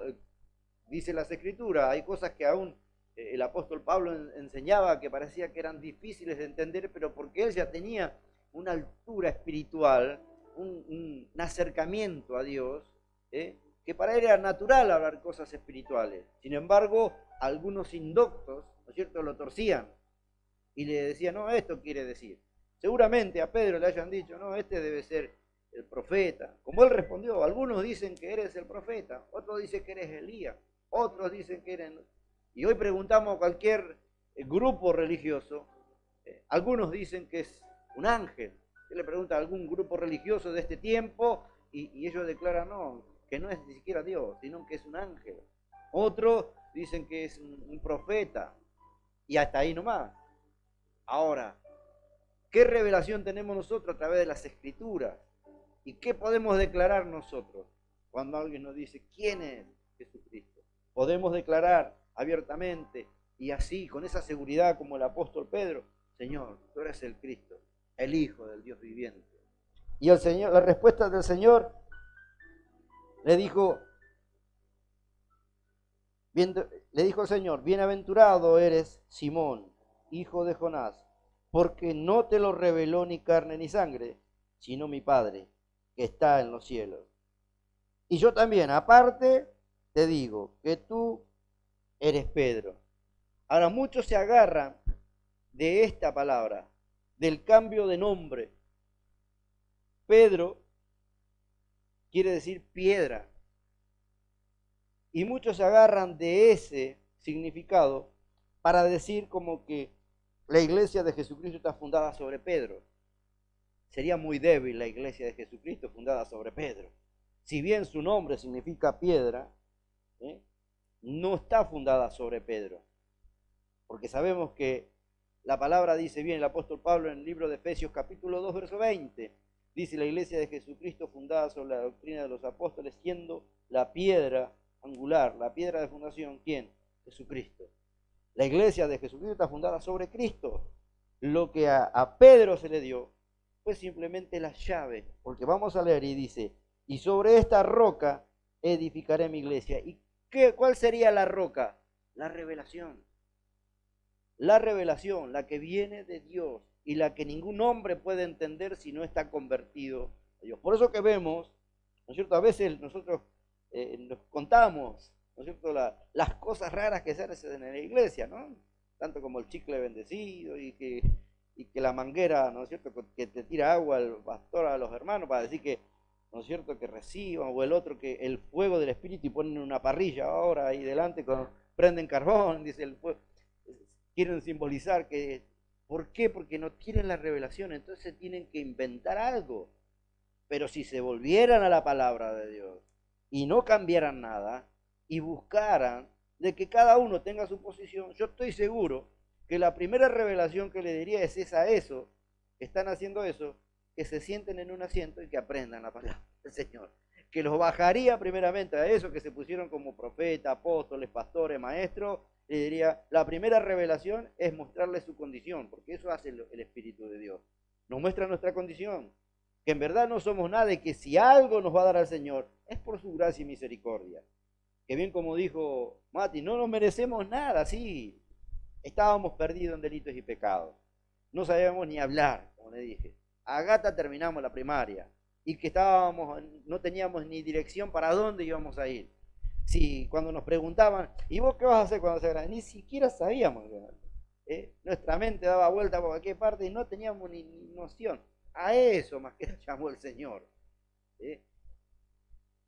dice las Escrituras, hay cosas que aún el apóstol Pablo enseñaba que parecía que eran difíciles de entender, pero porque él ya tenía una altura espiritual, un acercamiento a Dios, que para él era natural hablar cosas espirituales. Sin embargo, algunos indoctos, ¿no es cierto?, lo torcían y le decían, no, esto quiere decir. Seguramente a Pedro le hayan dicho, no, este debe ser el profeta. Como él respondió, algunos dicen que eres el profeta, otros dicen que eres Elías, otros dicen que eres... Y hoy preguntamos a cualquier grupo religioso, algunos dicen que es un ángel. Se le pregunta a algún grupo religioso de este tiempo y ellos declaran, no, que no es ni siquiera Dios, sino que es un ángel. Otros dicen que es un profeta y hasta ahí nomás. Ahora, ¿qué revelación tenemos nosotros a través de las Escrituras? ¿Y qué podemos declarar nosotros cuando alguien nos dice quién es Jesucristo? Podemos declarar abiertamente y así, con esa seguridad como el apóstol Pedro, Señor, tú eres el Cristo, el Hijo del Dios viviente. Y el Señor, la respuesta del Señor le dijo el Señor, bienaventurado eres Simón, hijo de Jonás, porque no te lo reveló ni carne ni sangre, sino mi Padre que está en los cielos. Y yo también, aparte, te digo que tú eres Pedro. Ahora muchos se agarran de esta palabra, del cambio de nombre. Pedro quiere decir piedra. Y muchos se agarran de ese significado para decir como que la iglesia de Jesucristo está fundada sobre Pedro. Sería muy débil la iglesia de Jesucristo fundada sobre Pedro. Si bien su nombre significa piedra, no está fundada sobre Pedro. Porque sabemos que la palabra dice bien el apóstol Pablo en el libro de Efesios capítulo 2, verso 20. Dice la iglesia de Jesucristo fundada sobre la doctrina de los apóstoles, siendo la piedra angular, la piedra de fundación, ¿quién? Jesucristo. La iglesia de Jesucristo está fundada sobre Cristo. Lo que a Pedro se le dio fue simplemente la llave, porque vamos a leer y dice, y sobre esta roca edificaré mi iglesia. ¿Y cuál sería la roca? La revelación. La revelación, la que viene de Dios y la que ningún hombre puede entender si no está convertido a Dios. Por eso que vemos, ¿no es cierto? A veces nosotros nos contamos, ¿no es cierto?, las cosas raras que se hacen en la iglesia, ¿no? Tanto como el chicle bendecido y que la manguera, ¿no es cierto?, que te tira agua el pastor a los hermanos para decir que, ¿no es cierto?, que reciban, o el otro que el fuego del Espíritu y ponen una parrilla ahora ahí delante, prenden carbón, dice el fuego. Quieren simbolizar que, ¿por qué? Porque no tienen la revelación, entonces tienen que inventar algo. Pero si se volvieran a la palabra de Dios y no cambiaran nada y buscaran de que cada uno tenga su posición, yo estoy seguro que la primera revelación que le diría es a eso, que están haciendo eso, que se sienten en un asiento y que aprendan la palabra del Señor. Que los bajaría primeramente a esos que se pusieron como profetas, apóstoles, pastores, maestros. Le diría, la primera revelación es mostrarle su condición, porque eso hace el Espíritu de Dios. Nos muestra nuestra condición, que en verdad no somos nada y que si algo nos va a dar al Señor, es por su gracia y misericordia. Que bien como dijo Mati, no nos merecemos nada, sí. Estábamos perdidos en delitos y pecados. No sabíamos ni hablar, como le dije. A gata terminamos la primaria y que no teníamos ni dirección para dónde íbamos a ir. Sí, cuando nos preguntaban, ¿y vos qué vas a hacer cuando seas grande? Ni siquiera sabíamos. Nuestra mente daba vuelta por cualquier parte y no teníamos ni noción. A eso más que nos llamó el Señor.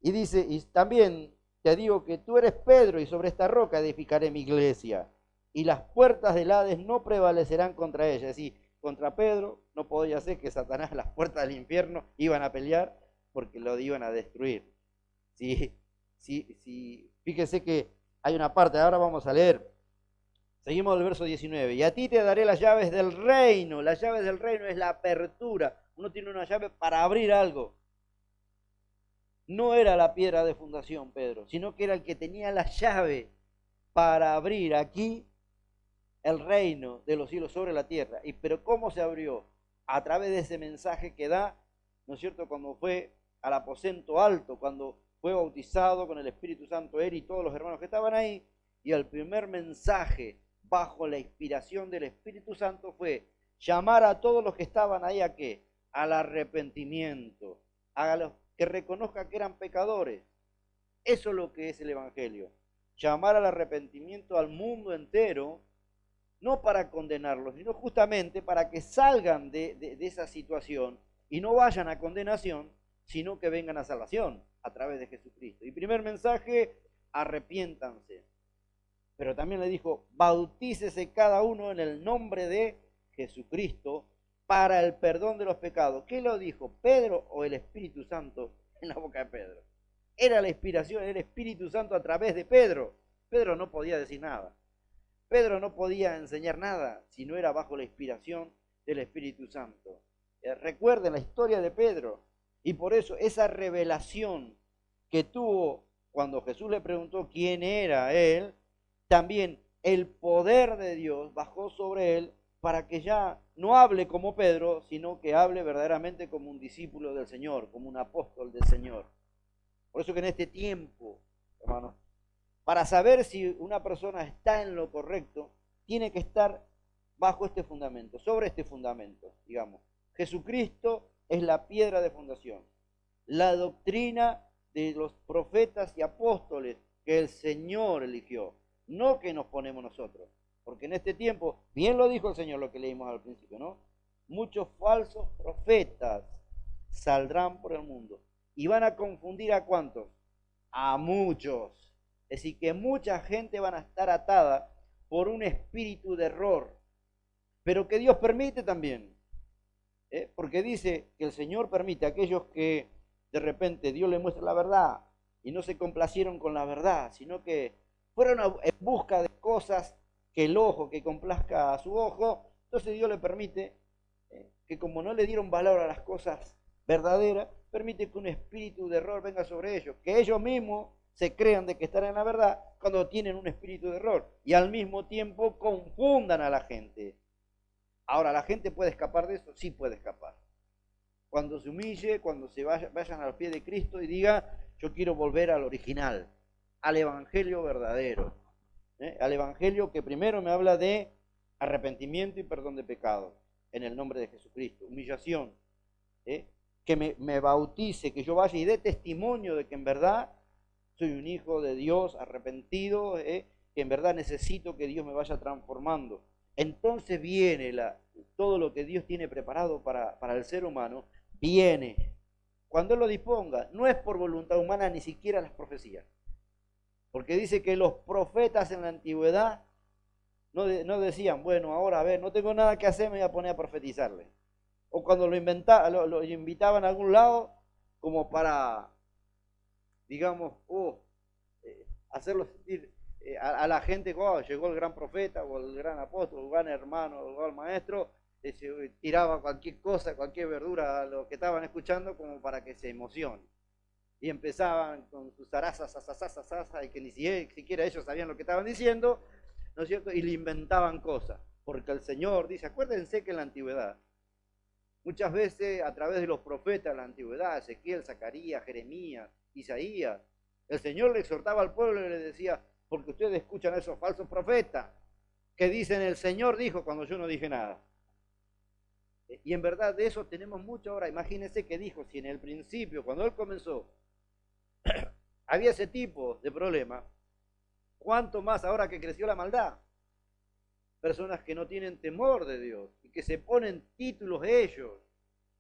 Y dice, y también te digo que tú eres Pedro y sobre esta roca edificaré mi iglesia. Y las puertas del Hades no prevalecerán contra ella. Es decir, contra Pedro no podía ser que Satanás, las puertas del infierno, iban a pelear porque lo iban a destruir. Fíjese que hay una parte, ahora vamos a leer. Seguimos el verso 19. Y a ti te daré las llaves del reino. Las llaves del reino es la apertura. Uno tiene una llave para abrir algo. No era la piedra de fundación, Pedro, sino que era el que tenía la llave para abrir aquí el reino de los cielos sobre la tierra. Pero ¿cómo se abrió? A través de ese mensaje que da, ¿no es cierto?, cuando fue al aposento alto, cuando fue bautizado con el Espíritu Santo él y todos los hermanos que estaban ahí, y el primer mensaje bajo la inspiración del Espíritu Santo fue llamar a todos los que estaban ahí ¿a qué? Al arrepentimiento, a los que reconozcan que eran pecadores. Eso es lo que es el Evangelio. Llamar al arrepentimiento al mundo entero, no para condenarlos, sino justamente para que salgan de esa situación y no vayan a condenación, sino que vengan a salvación a través de Jesucristo. Y primer mensaje, arrepiéntanse. Pero también le dijo, bautícese cada uno en el nombre de Jesucristo para el perdón de los pecados. ¿Qué lo dijo? ¿Pedro o el Espíritu Santo en la boca de Pedro? Era la inspiración, era el Espíritu Santo a través de Pedro. Pedro no podía decir nada. Pedro no podía enseñar nada si no era bajo la inspiración del Espíritu Santo. Recuerden la historia de Pedro. Y por eso esa revelación que tuvo cuando Jesús le preguntó quién era él, también el poder de Dios bajó sobre él para que ya no hable como Pedro, sino que hable verdaderamente como un discípulo del Señor, como un apóstol del Señor. Por eso que en este tiempo, hermanos, para saber si una persona está en lo correcto, tiene que estar bajo este fundamento, sobre este fundamento, digamos. Jesucristo es la piedra de fundación. La doctrina de los profetas y apóstoles que el Señor eligió, no que nos ponemos nosotros. Porque en este tiempo, bien lo dijo el Señor, lo que leímos al principio, ¿no? Muchos falsos profetas saldrán por el mundo. ¿Y van a confundir a cuántos? A muchos. Es decir, que mucha gente van a estar atada por un espíritu de error. Pero que Dios permite también. Porque dice que el Señor permite a aquellos que de repente Dios les muestra la verdad y no se complacieron con la verdad, sino que fueron en busca de cosas que el ojo, que complazca a su ojo. Entonces Dios le permite que como no le dieron valor a las cosas verdaderas, permite que un espíritu de error venga sobre ellos, que ellos mismos se crean de que están en la verdad cuando tienen un espíritu de error y al mismo tiempo confundan a la gente. Ahora, ¿la gente puede escapar de eso? Sí puede escapar. Cuando se humille, cuando se vayan al pie de Cristo y diga, yo quiero volver al original, al evangelio verdadero, al evangelio que primero me habla de arrepentimiento y perdón de pecados, en el nombre de Jesucristo, humillación, que me bautice, que yo vaya y dé testimonio de que en verdad soy un hijo de Dios arrepentido, que en verdad necesito que Dios me vaya transformando. Entonces viene todo lo que Dios tiene preparado para el ser humano, viene. Cuando Él lo disponga, no es por voluntad humana ni siquiera las profecías. Porque dice que los profetas en la antigüedad no decían, bueno, ahora a ver, no tengo nada que hacer, me voy a poner a profetizarle. O cuando lo invitaban a algún lado, como para, digamos, hacerlo sentir a la gente, oh, llegó el gran profeta, o el gran apóstol, o el gran hermano, o el gran maestro, tiraba cualquier cosa, cualquier verdura a los que estaban escuchando, como para que se emocionen. Y empezaban con sus zarazas, y que ni siquiera ellos sabían lo que estaban diciendo, ¿no es cierto? Y le inventaban cosas. Porque el Señor dice, acuérdense que en la antigüedad, muchas veces a través de los profetas de la antigüedad, Ezequiel, Zacarías, Jeremías, Isaías, el Señor le exhortaba al pueblo y le decía, porque ustedes escuchan a esos falsos profetas que dicen, el Señor dijo cuando yo no dije nada. Y en verdad de eso tenemos mucho ahora. Imagínense que dijo, si en el principio, cuando Él comenzó, había ese tipo de problema, ¿cuánto más ahora que creció la maldad? Personas que no tienen temor de Dios y que se ponen títulos ellos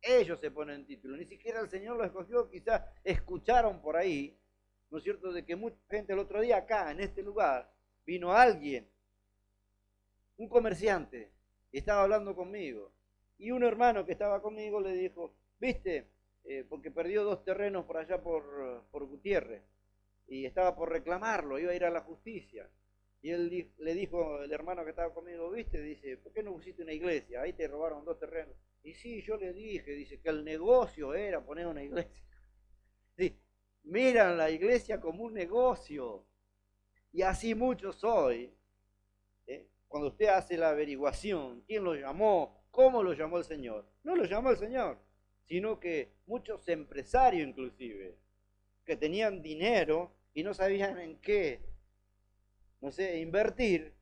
Ellos se ponen título. Ni siquiera el Señor los escogió. Quizás escucharon por ahí, ¿no es cierto?, de que mucha gente el otro día acá, en este lugar, vino alguien, un comerciante, y estaba hablando conmigo. Y un hermano que estaba conmigo le dijo, ¿viste? Porque perdió 2 terrenos por allá por Gutiérrez. Y estaba por reclamarlo, iba a ir a la justicia. Y él le dijo, el hermano que estaba conmigo, ¿viste? Dice, ¿por qué no pusiste una iglesia? Ahí te robaron 2 terrenos. Y sí, yo le dije, dice, que el negocio era poner una iglesia. Sí, miran la iglesia como un negocio. Y así muchos hoy, cuando usted hace la averiguación, ¿quién lo llamó? ¿Cómo lo llamó el Señor? No lo llamó el Señor, sino que muchos empresarios inclusive, que tenían dinero y no sabían en qué, no sé, invertir,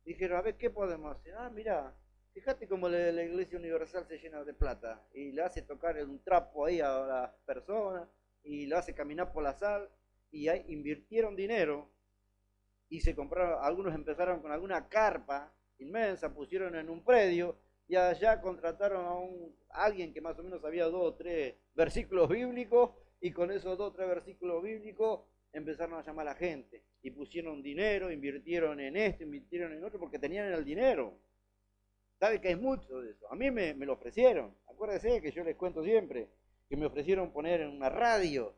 dijeron, a ver, ¿qué podemos hacer? Ah, mira, fíjate cómo la Iglesia Universal se llena de plata y le hace tocar un trapo ahí a las personas y lo hace caminar por la sal, y ahí invirtieron dinero y se compraron, algunos empezaron con alguna carpa inmensa, pusieron en un predio y allá contrataron a alguien que más o menos sabía 2 o 3 versículos bíblicos, y con esos 2 o 3 versículos bíblicos empezaron a llamar a la gente y pusieron dinero, invirtieron en esto, invirtieron en otro, porque tenían el dinero. ¿Sabe que hay mucho de eso? A mí me lo ofrecieron. Acuérdense que yo les cuento siempre que me ofrecieron poner en una radio,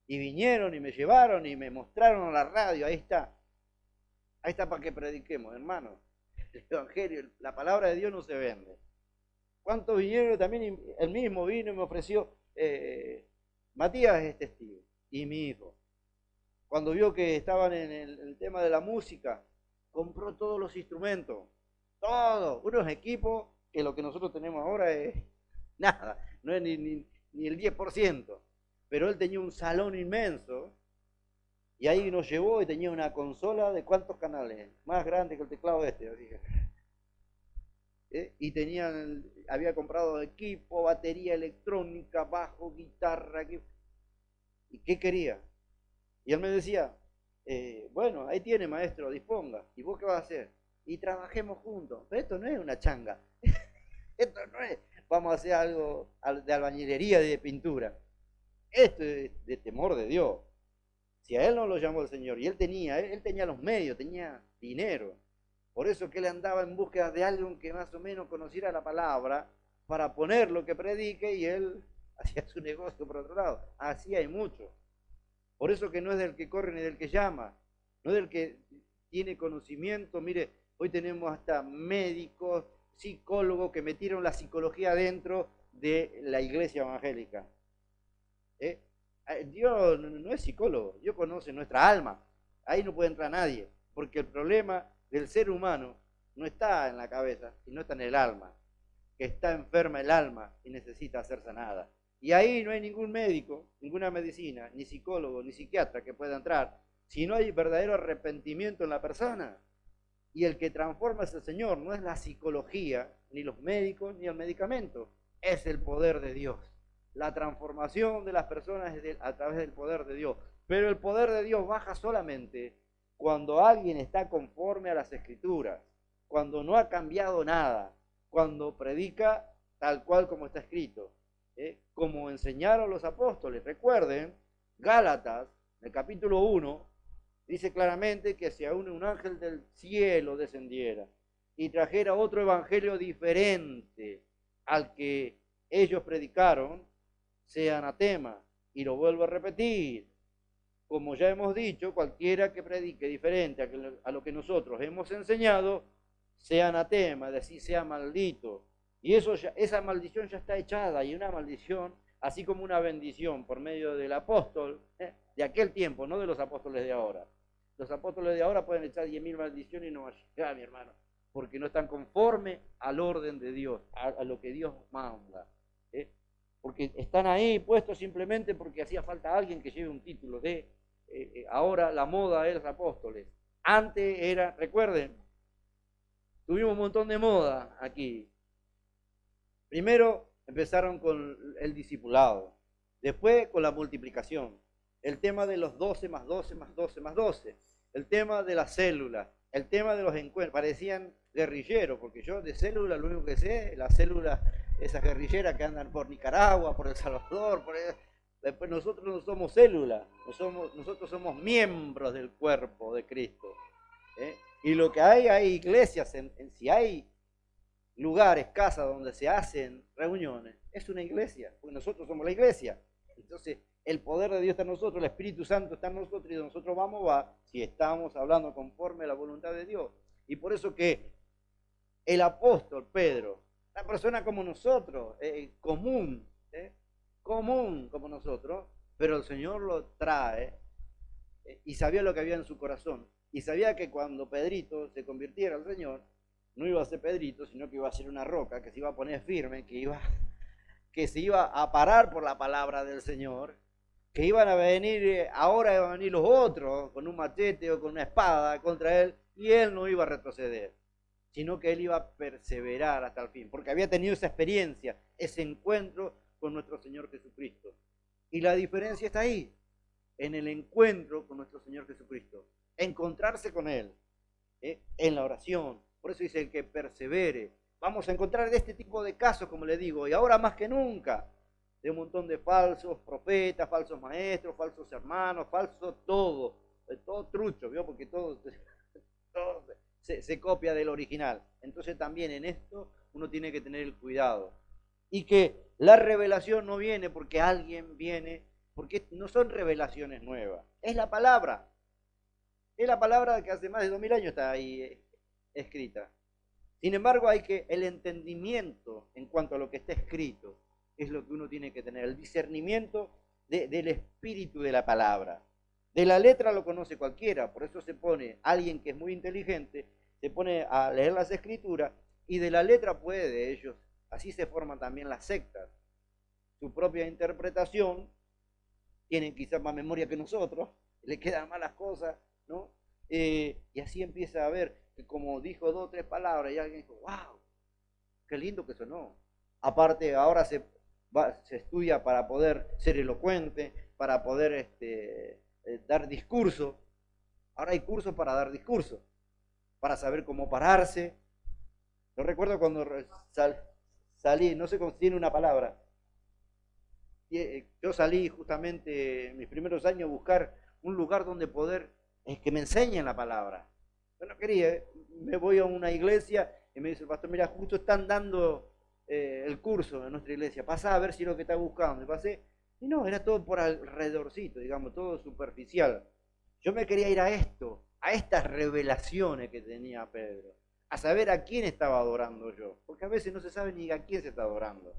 y vinieron y me llevaron y me mostraron la radio. Ahí está para que prediquemos, hermano. El Evangelio, la palabra de Dios no se vende. ¿Cuántos vinieron? También el mismo vino y me ofreció, Matías es testigo, y mi hijo. Cuando vio que estaban en el tema de la música, compró todos los instrumentos, todos, unos equipos que lo que nosotros tenemos ahora es nada, no es ni el 10%. Pero él tenía un salón inmenso, y ahí nos llevó y tenía una consola de ¿cuántos canales? Más grande que el teclado este, así que. Y había comprado equipo, batería electrónica, bajo, guitarra. ¿Y qué quería? Y él me decía, bueno, ahí tiene, maestro, disponga. ¿Y vos qué vas a hacer? Y trabajemos juntos. Pero esto no es una changa. Esto no es, vamos a hacer algo de albañilería, de pintura. Esto es de temor de Dios. Si a él no lo llamó el Señor, y él tenía los medios, tenía dinero. Por eso que él andaba en búsqueda de alguien que más o menos conociera la palabra para poner lo que predique, y él hacía su negocio por otro lado. Así hay mucho. Por eso que no es del que corre ni del que llama, no es del que tiene conocimiento. Mire, hoy tenemos hasta médicos, psicólogos que metieron la psicología dentro de la iglesia evangélica. Dios no es psicólogo, Dios conoce nuestra alma. Ahí no puede entrar nadie, porque el problema del ser humano no está en la cabeza, sino está en el alma, que está enferma el alma y necesita ser sanada. Y ahí no hay ningún médico, ninguna medicina, ni psicólogo, ni psiquiatra que pueda entrar, si no hay verdadero arrepentimiento en la persona. Y el que transforma es el Señor, no es la psicología, ni los médicos, ni el medicamento, es el poder de Dios. La transformación de las personas es a través del poder de Dios. Pero el poder de Dios baja solamente cuando alguien está conforme a las Escrituras, cuando no ha cambiado nada, cuando predica tal cual como está escrito, como enseñaron los apóstoles. Recuerden, Gálatas, en el capítulo 1, dice claramente que si aún un ángel del cielo descendiera y trajera otro evangelio diferente al que ellos predicaron, sea anatema. Y lo vuelvo a repetir, como ya hemos dicho, cualquiera que predique diferente a lo que nosotros hemos enseñado, sea anatema, es decir, sea maldito. Y esa maldición ya está echada, y una maldición, así como una bendición por medio del apóstol, de aquel tiempo, no de los apóstoles de ahora. Los apóstoles de ahora pueden echar 10.000 maldiciones y no va a llegar, mi hermano, porque no están conforme al orden de Dios, a lo que Dios manda. Porque están ahí puestos simplemente porque hacía falta alguien que lleve un título de, ahora la moda es apóstoles. Antes era, recuerden, tuvimos un montón de moda aquí. Primero empezaron con el discipulado, después con la multiplicación, el tema de los 12 más 12 más 12 más 12, el tema de las células, el tema de los encuentros. Parecían guerrilleros, porque yo de célula lo único que sé, las células esas guerrilleras que andan por Nicaragua, por El Salvador, después nosotros no somos células, nosotros somos miembros del cuerpo de Cristo. Y lo que hay iglesias, si hay lugares, casas donde se hacen reuniones, es una iglesia, porque nosotros somos la iglesia. Entonces, el poder de Dios está en nosotros, el Espíritu Santo está en nosotros, y de nosotros vamos si estamos hablando conforme a la voluntad de Dios. Y por eso que el apóstol Pedro, una persona como nosotros, común como nosotros, pero el Señor lo trae y sabía lo que había en su corazón. Y sabía que cuando Pedrito se convirtiera al Señor, no iba a ser Pedrito, sino que iba a ser una roca, que se iba a poner firme, que se iba a parar por la palabra del Señor, que iban a venir, ahora iban a venir los otros con un machete o con una espada contra él, y él no iba a retroceder, sino que él iba a perseverar hasta el fin, porque había tenido esa experiencia, ese encuentro con nuestro Señor Jesucristo. Y la diferencia está ahí, en el encuentro con nuestro Señor Jesucristo, encontrarse con Él, en la oración. Por eso dice el que persevere. Vamos a encontrar de este tipo de casos, como le digo, y ahora más que nunca, de un montón de falsos profetas, falsos maestros, falsos hermanos, falso todo trucho, ¿vio? Porque todo se copia del original. Entonces también en esto uno tiene que tener el cuidado. Y que la revelación no viene porque alguien viene, porque no son revelaciones nuevas, es la palabra. Es la palabra que hace más de 2000 años está ahí escrita. Sin embargo, el entendimiento en cuanto a lo que está escrito es lo que uno tiene que tener, el discernimiento del espíritu de la palabra. De la letra lo conoce cualquiera, por eso se pone, alguien que es muy inteligente, se pone a leer las escrituras y de la letra puede de ellos, así se forman también las sectas. Su propia interpretación, tienen quizás más memoria que nosotros, le quedan malas cosas, ¿no? Y así empieza a ver que como dijo 2 o 3 palabras y alguien dijo, wow, qué lindo que sonó. Aparte ahora se estudia para poder ser elocuente, para poder dar discurso. Ahora hay cursos para dar discurso, para saber cómo pararse. Yo recuerdo cuando salí, no sé cómo tiene una palabra. Yo salí justamente en mis primeros años a buscar un lugar donde poder que me enseñen la palabra. Yo no quería, me voy a una iglesia y me dice el pastor, mira, justo están dando el curso en nuestra iglesia, pasá a ver si es lo que está buscando. Y pasé, y no, era todo por alrededorcito, digamos, todo superficial. Yo me quería ir a esto, a estas revelaciones que tenía Pedro, a saber a quién estaba adorando yo, porque a veces no se sabe ni a quién se está adorando.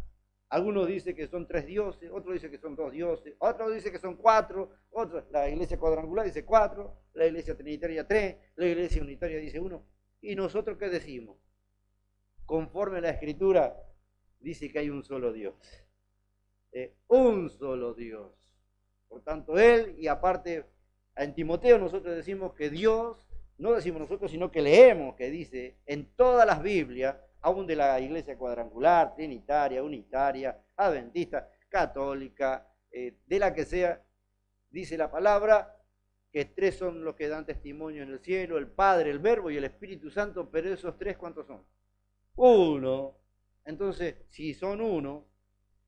Algunos dicen que son 3 dioses, otros dicen que son 2 dioses, otros dicen que son 4, otros, la iglesia cuadrangular dice 4, la iglesia trinitaria 3, la iglesia unitaria dice 1. ¿Y nosotros qué decimos? Conforme a la Escritura, dice que hay un solo Dios. Un solo Dios. Por tanto, Él, y aparte, en Timoteo nosotros decimos que Dios, no decimos nosotros, sino que leemos que dice en todas las Biblias, aún de la iglesia cuadrangular, trinitaria, unitaria, adventista, católica, de la que sea, dice la palabra que 3 son los que dan testimonio en el cielo, el Padre, el Verbo y el Espíritu Santo, pero esos 3, ¿cuántos son? 1. Entonces, si son 1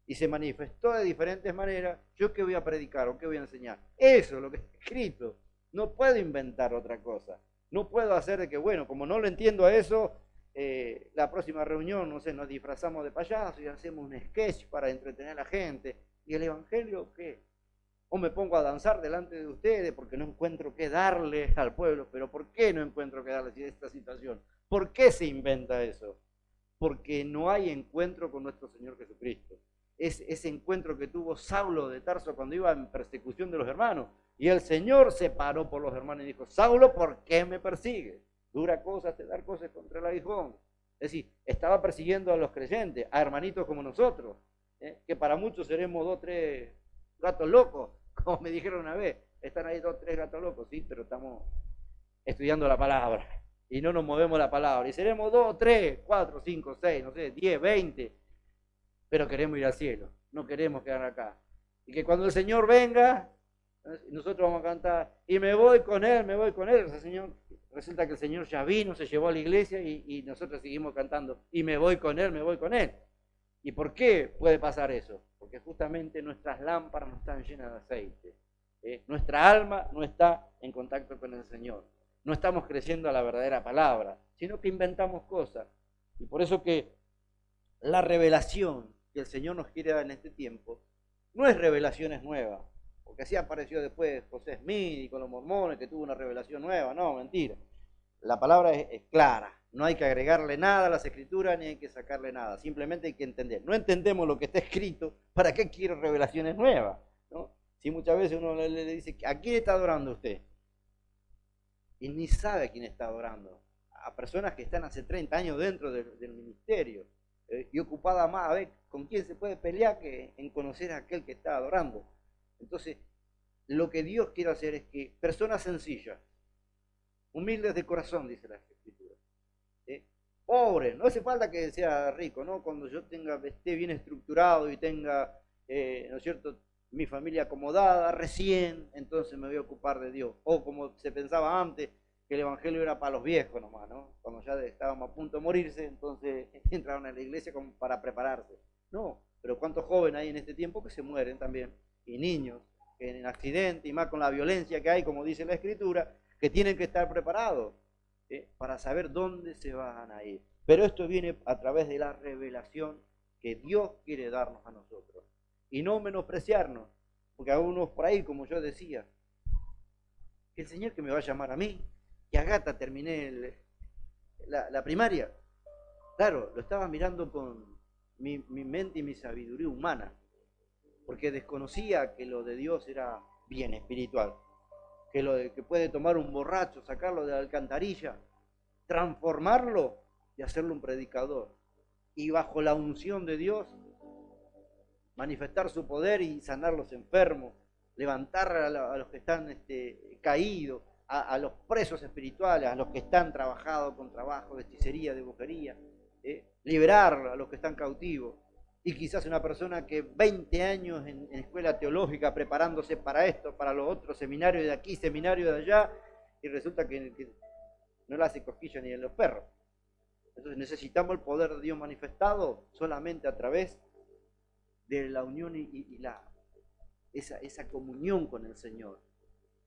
y se manifestó de diferentes maneras, ¿yo qué voy a predicar o qué voy a enseñar? Eso es lo que está escrito. No puedo inventar otra cosa. No puedo hacer de que, bueno, como no lo entiendo a eso, la próxima reunión, no sé, nos disfrazamos de payaso y hacemos un sketch para entretener a la gente. ¿Y el evangelio qué? O me pongo a danzar delante de ustedes porque no encuentro qué darle al pueblo. Pero ¿por qué no encuentro qué darle en esta situación? ¿Por qué se inventa eso? Porque no hay encuentro con nuestro Señor Jesucristo. Es ese encuentro que tuvo Saulo de Tarso cuando iba en persecución de los hermanos. Y el Señor se paró por los hermanos y dijo, Saulo, ¿por qué me persigues? Dura cosa te dar cosas contra el aguijón. Es decir, estaba persiguiendo a los creyentes, a hermanitos como nosotros, que para muchos seremos 2 o 3 gatos locos, como me dijeron una vez. Están ahí 2 o 3 gatos locos, sí, pero estamos estudiando la palabra y no nos movemos la palabra. Y seremos 2, 3, 4, 5, 6, no sé, 10, 20, pero queremos ir al cielo, no queremos quedar acá. Y que cuando el Señor venga, nosotros vamos a cantar, y me voy con Él, me voy con Él. O sea, Señor, resulta que el Señor ya vino, se llevó a la iglesia y nosotros seguimos cantando, y me voy con Él, me voy con Él. ¿Y por qué puede pasar eso? Porque justamente nuestras lámparas no están llenas de aceite. Nuestra alma no está en contacto con el Señor. No estamos creciendo a la verdadera palabra, sino que inventamos cosas. Y por eso que la revelación que el Señor nos quiere dar en este tiempo no es revelaciones nuevas, porque así apareció después José Smith y con los mormones que tuvo una revelación nueva. No, mentira. La palabra es clara, no hay que agregarle nada a las escrituras ni hay que sacarle nada, simplemente hay que entender. No entendemos lo que está escrito, ¿para qué quiero revelaciones nuevas? ¿No? Si muchas veces uno le dice, ¿a quién está adorando usted? Y ni sabe a quién está adorando. A personas que están hace 30 años dentro del ministerio y ocupada más a ver con quién se puede pelear que en conocer a aquel que está adorando. Entonces, lo que Dios quiere hacer es que personas sencillas, humildes de corazón, dice la Escritura, pobres, no hace falta que sea rico, ¿no? Cuando yo esté bien estructurado y tenga, ¿no es cierto?, mi familia acomodada, recién, entonces me voy a ocupar de Dios. O como se pensaba antes, que el evangelio era para los viejos nomás, ¿no? Cuando ya estábamos a punto de morirse, entonces entraron a la iglesia como para prepararse. No, pero cuántos jóvenes hay en este tiempo que se mueren también, y niños, que en accidente, y más con la violencia que hay, como dice la Escritura, que tienen que estar preparados para saber dónde se van a ir. Pero esto viene a través de la revelación que Dios quiere darnos a nosotros. Y no menospreciarnos, porque a unos por ahí, como yo decía, que el Señor que me va a llamar a mí, que a Gata terminé la primaria. Claro, lo estaba mirando con mi mente y mi sabiduría humana, porque desconocía que lo de Dios era bien espiritual, que puede tomar un borracho, sacarlo de la alcantarilla, transformarlo y hacerlo un predicador. Y bajo la unción de Dios, manifestar su poder y sanar los enfermos, levantar a los que están caídos, a los presos espirituales, a los que están trabajados con trabajo de hechicería, de brujería, liberar a los que están cautivos. Y quizás una persona que 20 años en escuela teológica preparándose para esto, para lo otro, seminario de aquí, seminario de allá, y resulta que no le hace cosquillas ni en los perros. Entonces necesitamos el poder de Dios manifestado solamente a través de la unión y esa comunión con el Señor.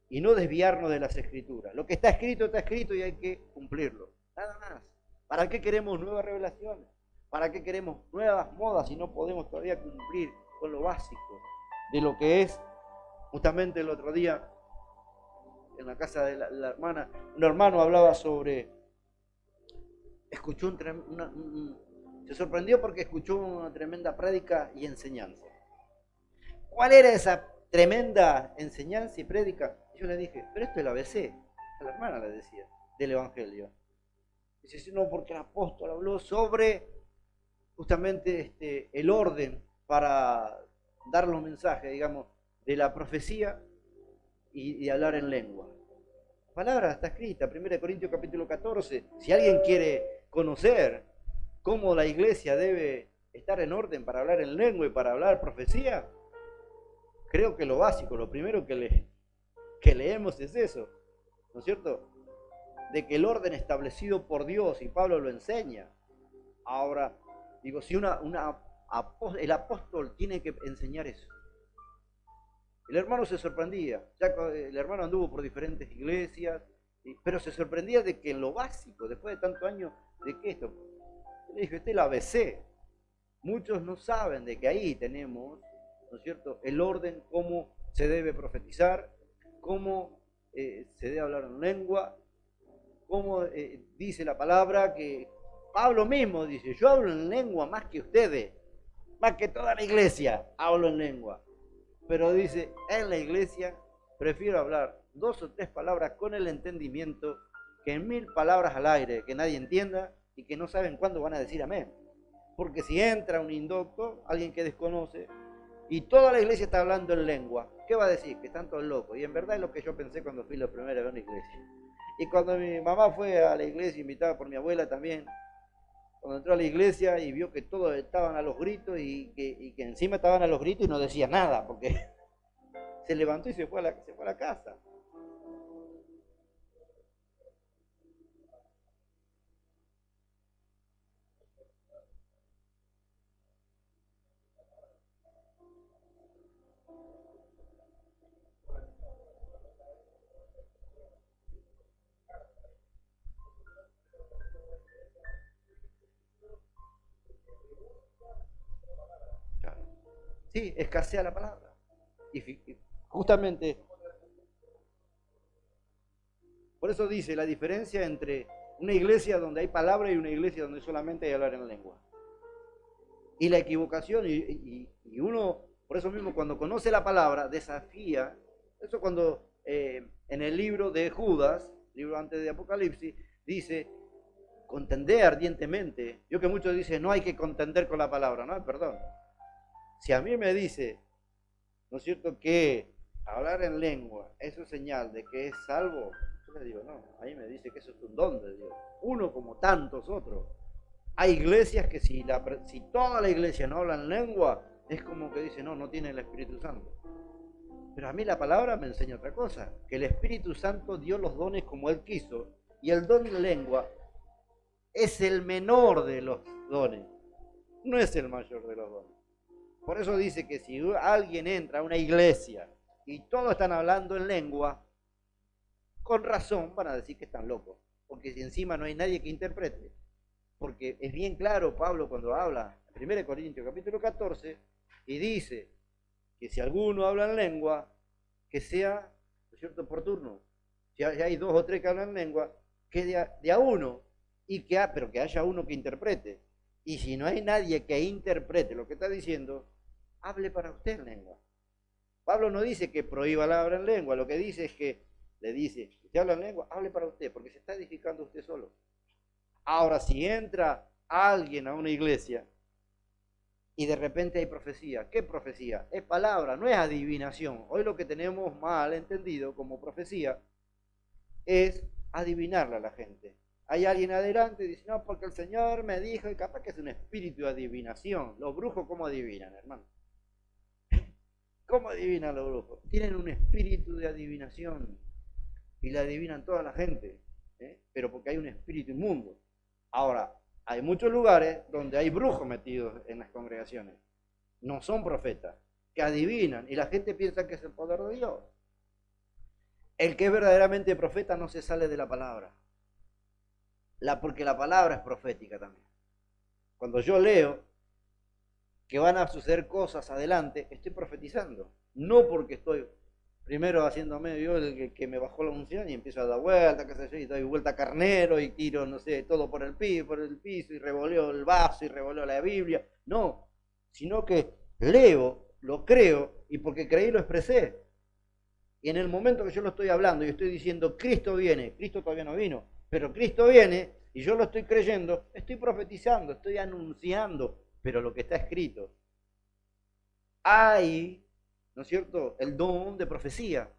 Y no desviarnos de las Escrituras. Lo que está escrito y hay que cumplirlo. Nada más. ¿Para qué queremos nuevas revelaciones? ¿Para qué queremos nuevas modas si no podemos todavía cumplir con lo básico de lo que es? Justamente el otro día, en la casa de la hermana, un hermano hablaba sobre, se sorprendió porque escuchó una tremenda prédica y enseñanza. ¿Cuál era esa tremenda enseñanza y prédica? Yo le dije, pero esto es el ABC, a la hermana le decía, del Evangelio. Dice, no, porque el apóstol habló sobre justamente el orden para dar los mensajes, digamos, de la profecía y hablar en lengua. La palabra está escrita, 1 Corintios capítulo 14. Si alguien quiere conocer cómo la iglesia debe estar en orden para hablar en lengua y para hablar profecía, creo que lo básico, lo primero que leemos es eso, ¿no es cierto? De que el orden establecido por Dios, y Pablo lo enseña. Ahora, digo, si el apóstol tiene que enseñar eso. El hermano se sorprendía, ya el hermano anduvo por diferentes iglesias, pero se sorprendía de que en lo básico, después de tantos años, de que esto, le dije, este es el ABC. Muchos no saben de que ahí tenemos, ¿no es cierto?, el orden, cómo se debe profetizar, cómo se debe hablar en lengua, cómo dice la palabra que Pablo mismo dice, yo hablo en lengua más que ustedes, más que toda la iglesia, hablo en lengua. Pero dice, en la iglesia prefiero hablar 2 o 3 palabras con el entendimiento que en 1000 palabras al aire que nadie entienda y que no saben cuándo van a decir amén. Porque si entra un indocto, alguien que desconoce, y toda la iglesia está hablando en lengua, ¿qué va a decir? Que están todos locos. Y en verdad es lo que yo pensé cuando fui la primera vez a una iglesia. Y cuando mi mamá fue a la iglesia, invitada por mi abuela también, cuando entró a la iglesia y vio que todos estaban a los gritos y que encima estaban a los gritos y no decía nada, porque se levantó y se fue a la casa. Sí, escasea la palabra. Y justamente, por eso dice la diferencia entre una iglesia donde hay palabra y una iglesia donde solamente hay hablar en lengua. Y la equivocación, y uno, por eso mismo, cuando conoce la palabra, desafía. Eso cuando en el libro de Judas, libro antes de Apocalipsis, dice, contender ardientemente. Yo que muchos dicen, no hay que contender con la palabra, no, perdón. Si a mí me dice, ¿no es cierto?, que hablar en lengua es una señal de que es salvo, yo le digo, no, ahí me dice que eso es un don de Dios. Uno como tantos otros. Hay iglesias que si toda la iglesia no habla en lengua, es como que dice, no tiene el Espíritu Santo. Pero a mí la palabra me enseña otra cosa, que el Espíritu Santo dio los dones como Él quiso, y el don de lengua es el menor de los dones, no es el mayor de los dones. Por eso dice que si alguien entra a una iglesia y todos están hablando en lengua, con razón van a decir que están locos, porque si encima no hay nadie que interprete. Porque es bien claro Pablo cuando habla en 1 Corintios capítulo 14 y dice que si alguno habla en lengua, que sea, ¿no es cierto?, por turno. Si hay 2 o 3 que hablan en lengua, que de a uno, pero que haya uno que interprete. Y si no hay nadie que interprete lo que está diciendo, hable para usted en lengua. Pablo no dice que prohíba la habla en lengua, lo que dice es que le dice, si usted habla en lengua, hable para usted, porque se está edificando usted solo. Ahora, si entra alguien a una iglesia y de repente hay profecía, ¿qué profecía? Es palabra, no es adivinación. Hoy lo que tenemos mal entendido como profecía es adivinarle a la gente. Hay alguien adelante y dice, no, porque el Señor me dijo, y capaz que es un espíritu de adivinación. Los brujos, ¿cómo adivinan, hermano? ¿Cómo adivinan los brujos? Tienen un espíritu de adivinación y la adivinan toda la gente, pero porque hay un espíritu inmundo. Ahora, hay muchos lugares donde hay brujos metidos en las congregaciones. No son profetas, que adivinan y la gente piensa que es el poder de Dios. El que es verdaderamente profeta no se sale de la palabra. Porque la palabra es profética también. Cuando yo leo que van a suceder cosas adelante, estoy profetizando. No porque estoy primero haciéndome yo el que me bajó la unción y empiezo a dar vuelta, qué sé yo, y doy vuelta carnero y tiro, no sé, todo por el piso y revoleo el vaso y revoleo la Biblia. No, sino que leo, lo creo y porque creí lo expresé. Y en el momento que yo lo estoy hablando y estoy diciendo Cristo viene, Cristo todavía no vino, pero Cristo viene y yo lo estoy creyendo, estoy profetizando, estoy anunciando, pero lo que está escrito. Hay, ¿no es cierto?, el don de profecía,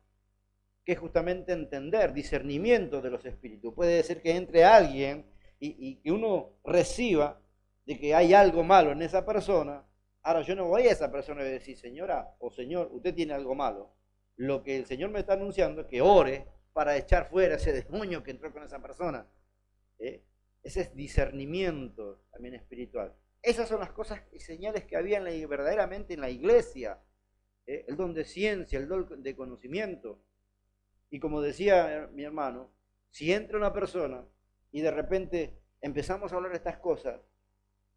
que es justamente entender, discernimiento de los espíritus. Puede ser que entre alguien y que uno reciba de que hay algo malo en esa persona. Ahora yo no voy a esa persona y decir, señora o señor, usted tiene algo malo. Lo que el Señor me está anunciando es que ore para echar fuera ese demonio que entró con esa persona. Ese es discernimiento también espiritual. Esas son las cosas y señales que había verdaderamente en la iglesia. El don de ciencia, el don de conocimiento. Y como decía mi hermano, si entra una persona y de repente empezamos a hablar de estas cosas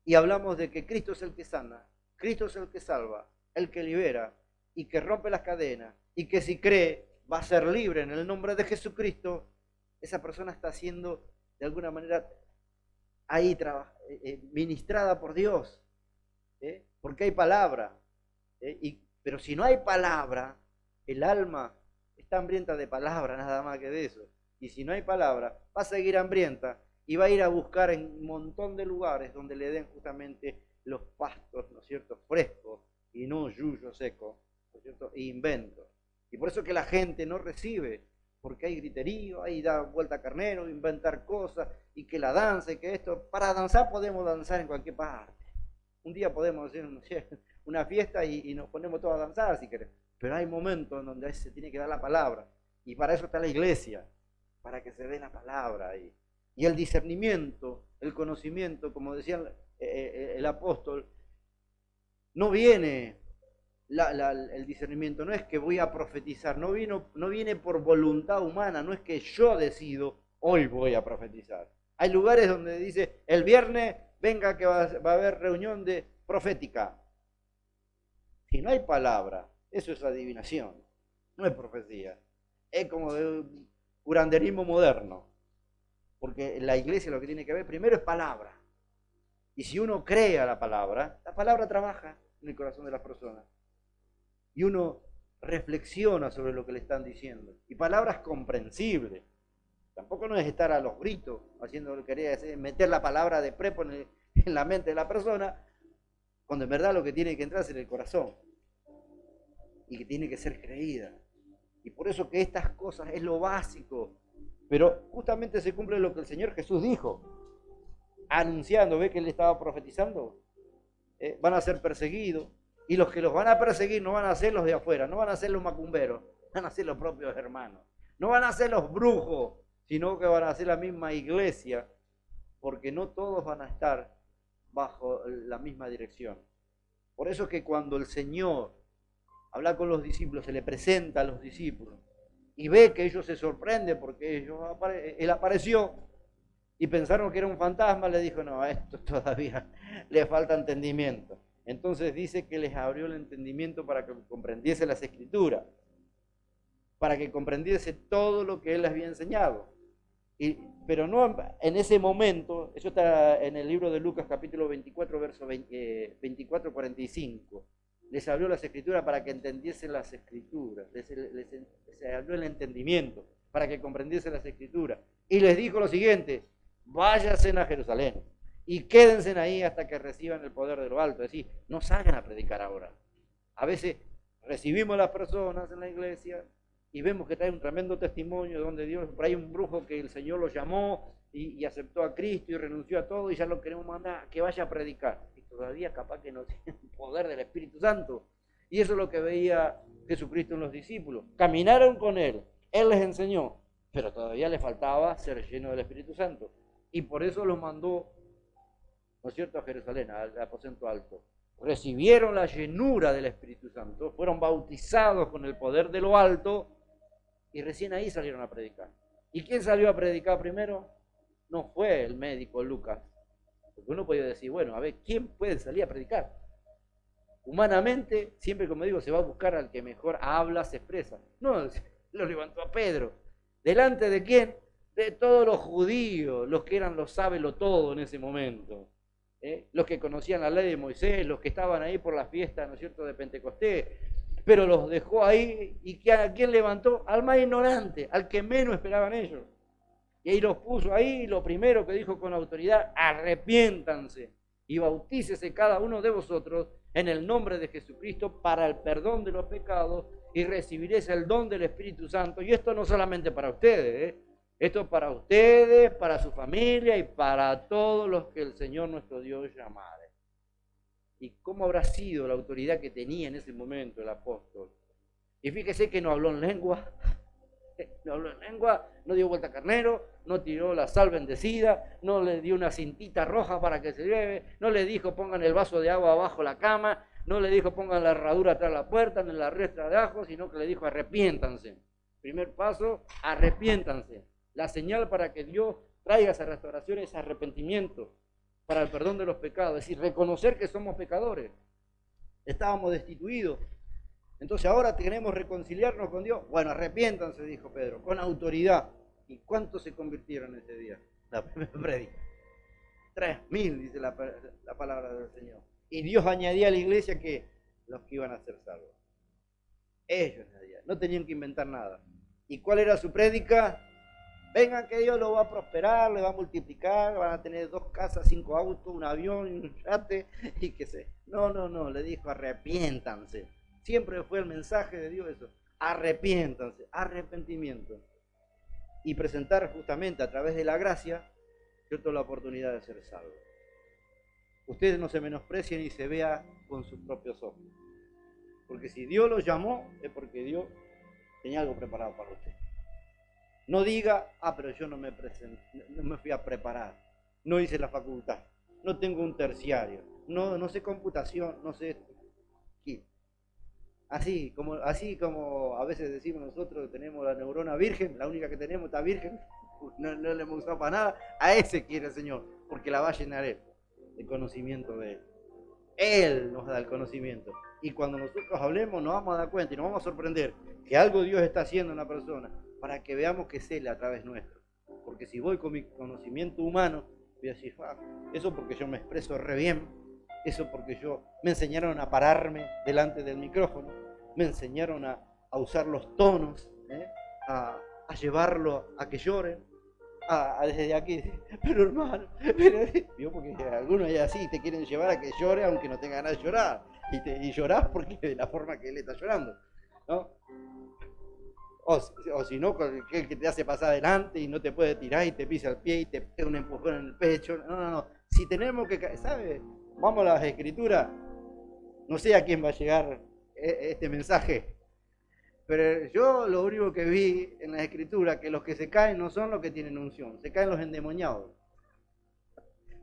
y hablamos de que Cristo es el que sana, Cristo es el que salva, el que libera y que rompe las cadenas y que si cree va a ser libre en el nombre de Jesucristo, esa persona está siendo de alguna manera ahí ministrada por Dios, porque hay palabra, pero si no hay palabra, el alma está hambrienta de palabra, nada más que de eso. Y si no hay palabra, va a seguir hambrienta y va a ir a buscar en un montón de lugares donde le den justamente los pastos, ¿no es cierto?, frescos y no yuyo seco, ¿no es cierto?, e inventos. Y por eso que la gente no recibe, porque hay griterío, hay dar vuelta carnero, inventar cosas, y que la danza y que esto. Para danzar podemos danzar en cualquier parte. Un día podemos hacer una fiesta y nos ponemos todos a danzar si queremos. Pero hay momentos en donde se tiene que dar la palabra. Y para eso está la iglesia, para que se dé la palabra ahí. Y el discernimiento, el conocimiento, como decía el apóstol, no viene, el discernimiento no es que voy a profetizar, no viene por voluntad humana, no es que yo decido, hoy voy a profetizar. Hay lugares donde dice, el viernes venga que va a haber reunión profética. Si no hay palabra, eso es adivinación, no es profecía. Es como de un curanderismo moderno. Porque la iglesia lo que tiene que ver primero es palabra. Y si uno crea la palabra trabaja en el corazón de las personas. Y uno reflexiona sobre lo que le están diciendo. Y palabras comprensibles. Tampoco no es estar a los gritos haciendo lo que quería decir, meter la palabra de prepo en la mente de la persona, cuando en verdad lo que tiene que entrar es en el corazón. Y que tiene que ser creída. Y por eso que estas cosas es lo básico. Pero justamente se cumple lo que el Señor Jesús dijo, anunciando, ¿ve que Él estaba profetizando? Van a ser perseguidos, y los que los van a perseguir no van a ser los de afuera, no van a ser los macumberos, van a ser los propios hermanos. No van a ser los brujos, sino que van a ser la misma iglesia, porque no todos van a estar bajo la misma dirección. Por eso es que cuando el Señor habla con los discípulos, se le presenta a los discípulos, y ve que ellos se sorprenden porque Él apareció y pensaron que era un fantasma, le dijo, no, a esto todavía le falta entendimiento. Entonces dice que les abrió el entendimiento para que comprendiese las Escrituras, para que comprendiese todo lo que Él les había enseñado. Pero no en ese momento, eso está en el libro de Lucas capítulo 24, verso 24-45. Les abrió las Escrituras para que entendiesen las Escrituras, les abrió el entendimiento para que comprendiesen las Escrituras. Y les dijo lo siguiente, váyanse a Jerusalén y quédense ahí hasta que reciban el poder de lo alto. Es decir, no salgan a predicar ahora. A veces recibimos a las personas en la iglesia y vemos que trae un tremendo testimonio donde Dios, por ahí un brujo que el Señor lo llamó y aceptó a Cristo y renunció a todo y ya lo queremos mandar que vaya a predicar. Y todavía capaz que no tiene el poder del Espíritu Santo. Y eso es lo que veía Jesucristo en los discípulos. Caminaron con Él, Él les enseñó, pero todavía les faltaba ser lleno del Espíritu Santo. Y por eso los mandó, ¿no es cierto?, a Jerusalén, al aposento alto. Recibieron la llenura del Espíritu Santo, fueron bautizados con el poder de lo alto y recién ahí salieron a predicar. ¿Y quién salió a predicar primero? No fue el médico Lucas. Porque uno podía decir, bueno, a ver, ¿quién puede salir a predicar? Humanamente, siempre como digo, se va a buscar al que mejor habla, se expresa. No, lo levantó a Pedro. ¿Delante de quién? De todos los judíos, los que eran los sábelo todo en ese momento. Los que conocían la ley de Moisés, los que estaban ahí por la fiesta, ¿no es cierto?, de Pentecostés. Pero los dejó ahí, ¿y a quién levantó? Al más ignorante, al que menos esperaban ellos. Y ahí los puso ahí, lo primero que dijo con autoridad, arrepiéntanse y bautícese cada uno de vosotros en el nombre de Jesucristo para el perdón de los pecados y recibiréis el don del Espíritu Santo. Y esto no solamente para ustedes, esto es para ustedes, para su familia y para todos los que el Señor nuestro Dios llamare. ¿Y cómo habrá sido la autoridad que tenía en ese momento el apóstol? Y fíjese que no habló en lengua. No habló en lengua, no dio vuelta a carnero, no tiró la sal bendecida, no le dio una cintita roja para que se lleve, no le dijo pongan el vaso de agua abajo la cama, no le dijo pongan la herradura atrás de la puerta, ni la restra de ajo, sino que le dijo arrepiéntanse. Primer paso, arrepiéntanse. La señal para que Dios traiga esa restauración es arrepentimiento para el perdón de los pecados, es decir, reconocer que somos pecadores. Estábamos destituidos. Entonces ahora queremos reconciliarnos con Dios. Bueno, arrepiéntanse, dijo Pedro, con autoridad. ¿Y cuántos se convirtieron ese día? La primera predica. 3.000, dice la palabra del Señor. Y Dios añadía a la iglesia que los que iban a ser salvos. Ellos añadían, no tenían que inventar nada. ¿Y cuál era su prédica? Vengan que Dios lo va a prosperar, le va a multiplicar, van a tener 2 casas, 5 autos, un avión, un yate, y qué sé. No, le dijo arrepiéntanse. Siempre fue el mensaje de Dios eso, arrepiéntanse, arrepentimiento. Y presentar justamente a través de la gracia, ¿cierto?, la oportunidad de ser salvo. Ustedes no se menosprecien y se vea con sus propios ojos. Porque si Dios los llamó, es porque Dios tenía algo preparado para usted. No diga, pero yo no me fui a preparar, no hice la facultad, no tengo un terciario, no sé computación, no sé esto. Así como a veces decimos nosotros que tenemos la neurona virgen, la única que tenemos está virgen, no le hemos usado para nada, a ese quiere el Señor, porque la va a llenar Él, el conocimiento de Él. Él nos da el conocimiento. Y cuando nosotros hablemos nos vamos a dar cuenta y nos vamos a sorprender que algo Dios está haciendo en la persona para que veamos que es Él a través nuestro. Porque si voy con mi conocimiento humano, voy a decir, eso porque yo me expreso re bien, eso porque me enseñaron a pararme delante del micrófono, me enseñaron a usar los tonos, a llevarlo a que lloren, desde aquí, pero hermano, yo porque algunos ya así te quieren llevar a que llore aunque no tenga ganas de llorar, y llorás porque de la forma que él está llorando, ¿no? O si no, el que te hace pasar adelante y no te puede tirar y te pisa el pie y te pega un empujón en el pecho. No. Si tenemos que, ¿sabes? Vamos a las escrituras. No sé a quién va a llegar este mensaje, pero yo lo único que vi en las escrituras, que los que se caen no son los que tienen unción, se caen los endemoniados.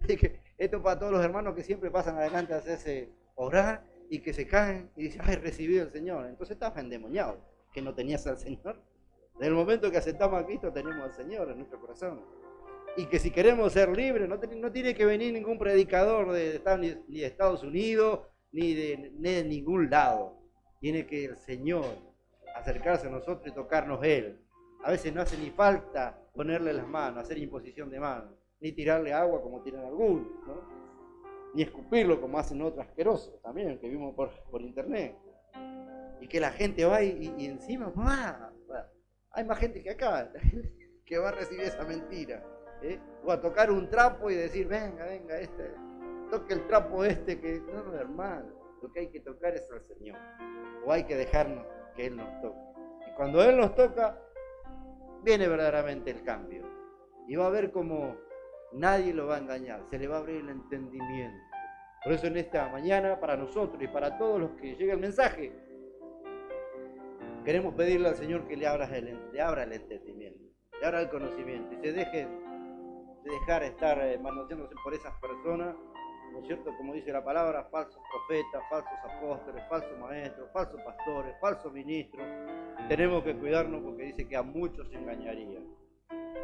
Así que esto es para todos los hermanos que siempre pasan adelante a hacerse orar y que se caen y dicen, ay, recibí al Señor. Entonces estabas endemoniado, que no tenías al Señor. Desde el momento que aceptamos a Cristo tenemos al Señor en nuestro corazón. Y que si queremos ser libres, no tiene que venir ningún predicador ni de Estados Unidos, ni de ningún lado. Tiene que el Señor acercarse a nosotros y tocarnos Él. A veces no hace ni falta ponerle las manos, hacer imposición de manos, ni tirarle agua como tiran algunos, ¿no? Ni escupirlo como hacen otros asquerosos también, que vimos por internet. Y que la gente va y encima, hay más gente que acá, que va a recibir esa mentira. O a tocar un trapo y decir, venga, toque el trapo que... No, hermano, lo que hay que tocar es al Señor. O hay que dejarnos que Él nos toque. Y cuando Él nos toca, viene verdaderamente el cambio. Y va a ver como nadie lo va a engañar, se le va a abrir el entendimiento. Por eso en esta mañana, para nosotros y para todos los que llegue el mensaje, queremos pedirle al Señor que le abra el entendimiento, le abra el conocimiento y se deje de dejar estar manoseándose por esas personas, ¿no es cierto? Como dice la palabra, falsos profetas, falsos apóstoles, falsos maestros, falsos pastores, falsos ministros. Tenemos que cuidarnos porque dice que a muchos se engañarían.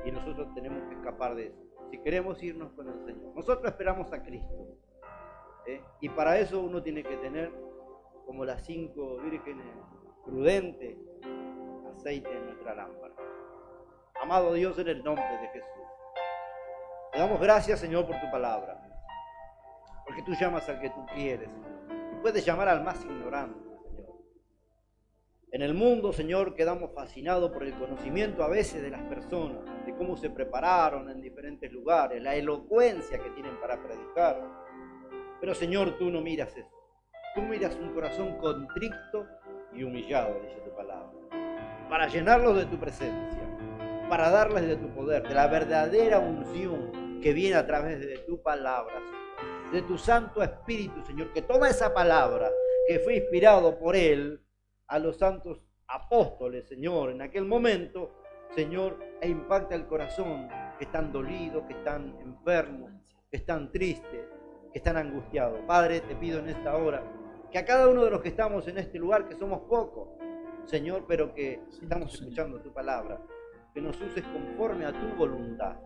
Y nosotros tenemos que escapar de eso. Si queremos irnos con el Señor. Nosotros esperamos a Cristo. Y para eso uno tiene que tener, como las 5 vírgenes prudentes, aceite en nuestra lámpara. Amado Dios, en el nombre de Jesús. Te damos gracias, Señor, por tu palabra. Porque tú llamas al que tú quieres, Señor. Y puedes llamar al más ignorante, Señor. En el mundo, Señor, quedamos fascinados por el conocimiento a veces de las personas, de cómo se prepararon en diferentes lugares, la elocuencia que tienen para predicar. Pero, Señor, tú no miras eso. Tú miras un corazón contrito y humillado, dice tu palabra, para llenarlos de tu presencia, para darles de tu poder, de la verdadera unción que viene a través de tu palabra, Señor, de tu Santo Espíritu, Señor, que toma esa palabra que fue inspirado por Él a los santos apóstoles, Señor, en aquel momento, Señor, e impacta el corazón, que están dolidos, que están enfermos, que están tristes, que están angustiados. Padre, te pido en esta hora que a cada uno de los que estamos en este lugar, que somos pocos, Señor, pero que estamos escuchando tu palabra, que nos uses conforme a tu voluntad.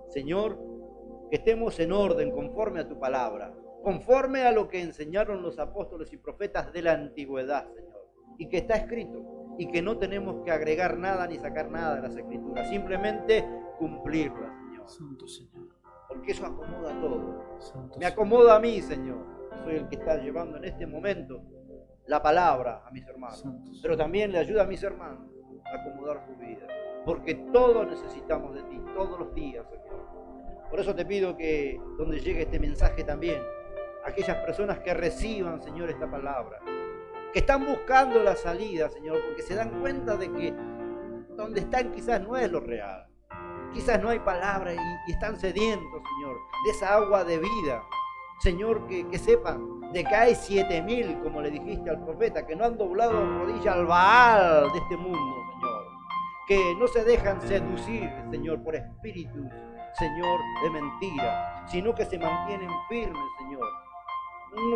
Señor, que estemos en orden conforme a tu palabra, conforme a lo que enseñaron los apóstoles y profetas de la antigüedad, Señor, y que está escrito, y que no tenemos que agregar nada ni sacar nada de las escrituras, simplemente cumplirlas, Señor. Santo Señor. Porque eso acomoda todo. Santo Me acomoda a mí, Señor. Soy el que está llevando en este momento la palabra a mis hermanos. Santo. Pero también le ayuda a mis hermanos a acomodar su vida. Porque todos necesitamos de ti, todos los días, Señor. Por eso te pido que donde llegue este mensaje también, aquellas personas que reciban, Señor, esta palabra, que están buscando la salida, Señor, porque se dan cuenta de que donde están quizás no es lo real. Quizás no hay palabra y están sedientos, Señor, de esa agua de vida. Señor, que sepan de que hay 7.000, como le dijiste al profeta, que no han doblado rodilla al Baal de este mundo, Señor. Que no se dejan seducir, Señor, por espíritus, Señor, de mentira, sino que se mantienen firmes, Señor.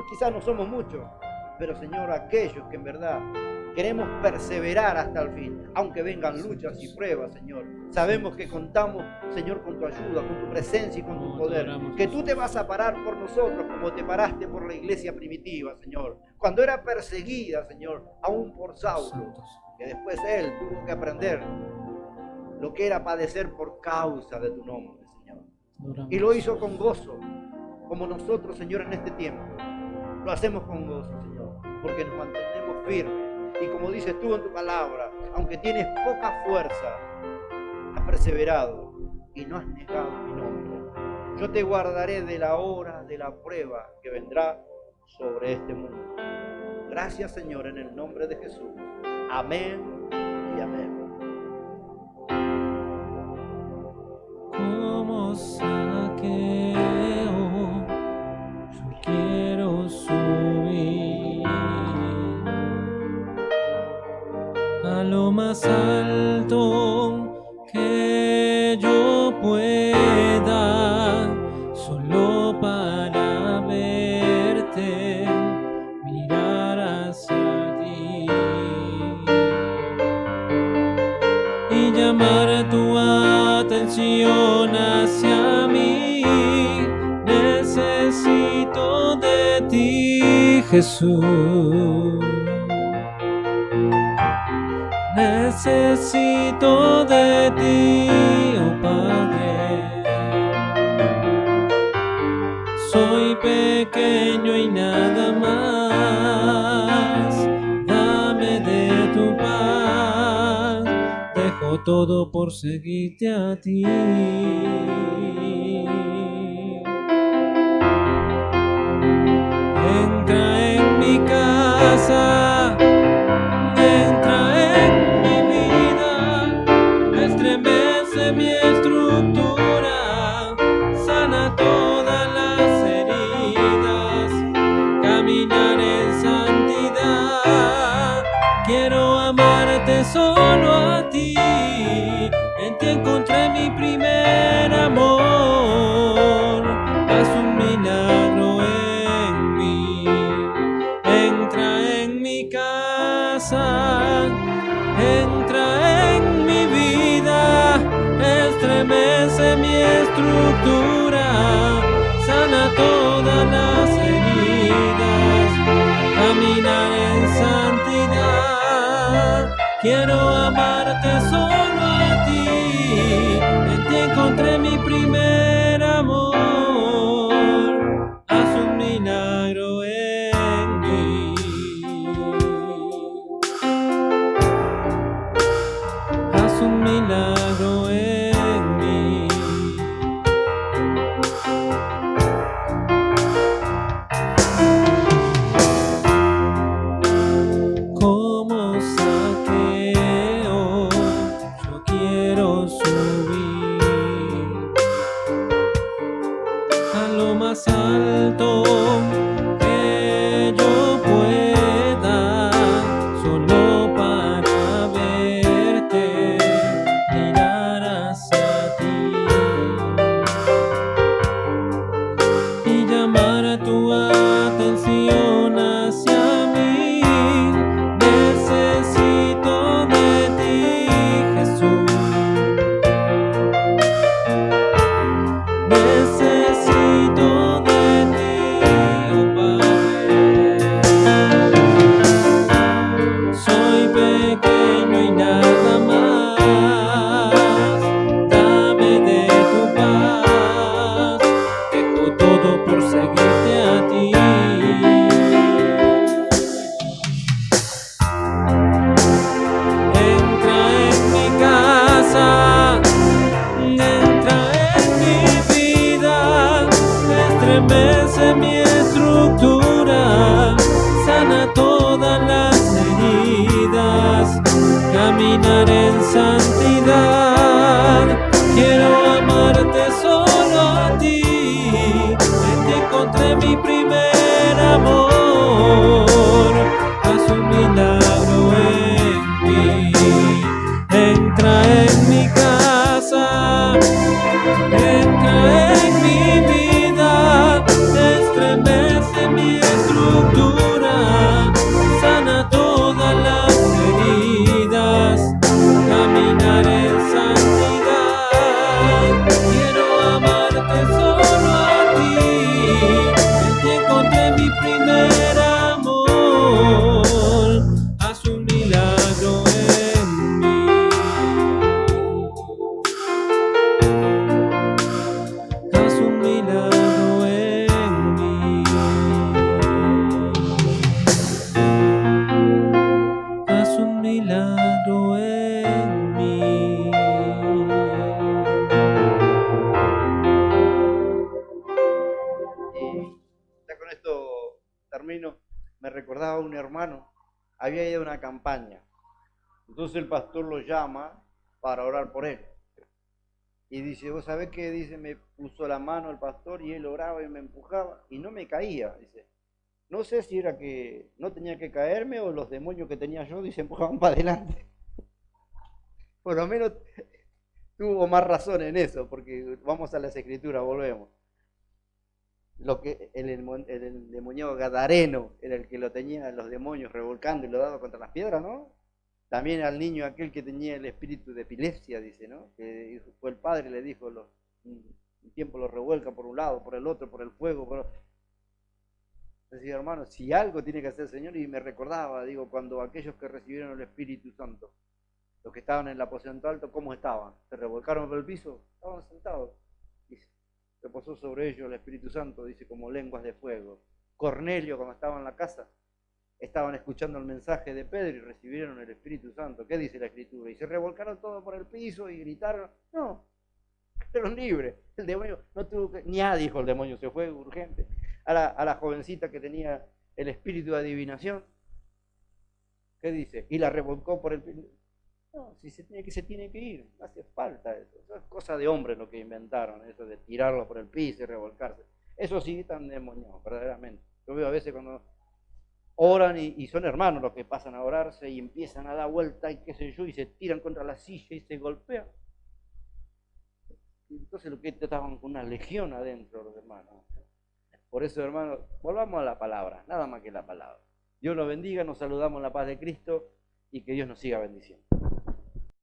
Quizás no somos muchos, pero, Señor, aquellos que en verdad Queremos perseverar hasta el fin, aunque vengan luchas y pruebas, Señor. Sabemos que contamos, Señor, con tu ayuda, con tu presencia y con tu poder. Que tú te vas a parar por nosotros como te paraste por la iglesia primitiva, Señor. Cuando era perseguida, Señor, aún por Saulo, que después él tuvo que aprender lo que era padecer por causa de tu nombre, Señor. Y lo hizo con gozo, como nosotros, Señor, en este tiempo. Lo hacemos con gozo, Señor, porque nos mantenemos firmes. Y como dices tú en tu palabra, aunque tienes poca fuerza, has perseverado y no has negado mi nombre. Yo te guardaré de la hora de la prueba que vendrá sobre este mundo. Gracias, Señor, en el nombre de Jesús. Amén y amén. Como Zaqueo, yo quiero subir a lo más alto que yo pueda, solo para verte, mirar hacia ti y llamar tu atención hacia mí. Necesito de ti, Jesús. Necesito de ti, oh Padre. Soy pequeño y nada más. Dame de tu paz. Dejo todo por seguirte a ti. Entra en mi casa. Mi estructura, sana todas las heridas, caminar en santidad. Quiero amarte solo a ti, en ti encontré mi primer amor. Haz un milagro en mí, entra en mi casa, entra en mi vida. Estremece mi estructura, sana todas las heridas, caminar en santidad. Quiero amarte solo a ti, en ti encontré mi primer amor. Haz un milagro en mí. Haz un milagro en mí. Como Zaqueo, yo quiero subir a lo más alto que yo pueda, solo para verte, mirar hacia ti y llamar a tu atención hacia mí. Necesito de ti, Jesús. Necesito de ti, oh Padre. Soy pequeño y nada más. Dame de tu paz. Dejo todo por seguirte a ti. Entra en mi casa, entra en mi vida, estremece mi estructura, sana todas las heridas, caminar en santidad. Quiero amarte solo a ti, en ti encontré mi primer amor. Haz un milagro en mí, entra en mi casa, entra en mi vida, estremece mi estructura, sana todas las termino, me recordaba un hermano, había ido a una campaña. Entonces el pastor lo llama para orar por él. Y dice, ¿vos sabés qué? Dice, me puso la mano el pastor y él oraba y me empujaba y no me caía. Dice, no sé si era que no tenía que caerme o los demonios que tenía yo, dice, empujaban para adelante. Por lo menos tuvo más razón en eso, porque vamos a las escrituras, volvemos. Lo que el endemoniado gadareno era el que lo tenía los demonios revolcando y lo daba contra las piedras, ¿no? También al niño aquel que tenía el espíritu de epilepsia, dice, ¿no? Que fue el padre y le dijo, un tiempo lo revuelca por un lado, por el otro, por el fuego. Decía, hermano, si algo tiene que hacer el Señor, y me recordaba, digo, cuando aquellos que recibieron el Espíritu Santo, los que estaban en el aposento alto, ¿cómo estaban? ¿Se revolcaron por el piso? Estaban sentados. Dice, se posó sobre ellos el Espíritu Santo, dice, como lenguas de fuego. Cornelio, cuando estaba en la casa, estaban escuchando el mensaje de Pedro y recibieron el Espíritu Santo. ¿Qué dice la Escritura? Y se revolcaron todos por el piso y gritaron. No, fueron libres. El demonio no tuvo que... Ni dijo el demonio, se fue urgente. A la jovencita que tenía el espíritu de adivinación, ¿qué dice? Y la revolcó por el piso. No, si se tiene que ir, no hace falta eso. Eso es cosa de hombres lo que inventaron, eso de tirarlo por el piso y revolcarse. Eso sí están demoniados, verdaderamente. Yo veo a veces cuando oran y son hermanos los que pasan a orarse y empiezan a dar vuelta y qué sé yo, y se tiran contra la silla y se golpean. Entonces lo que estaban con una legión adentro los hermanos. Por eso, hermanos, volvamos a la palabra, nada más que la palabra. Dios los bendiga, nos saludamos en la paz de Cristo y que Dios nos siga bendiciendo.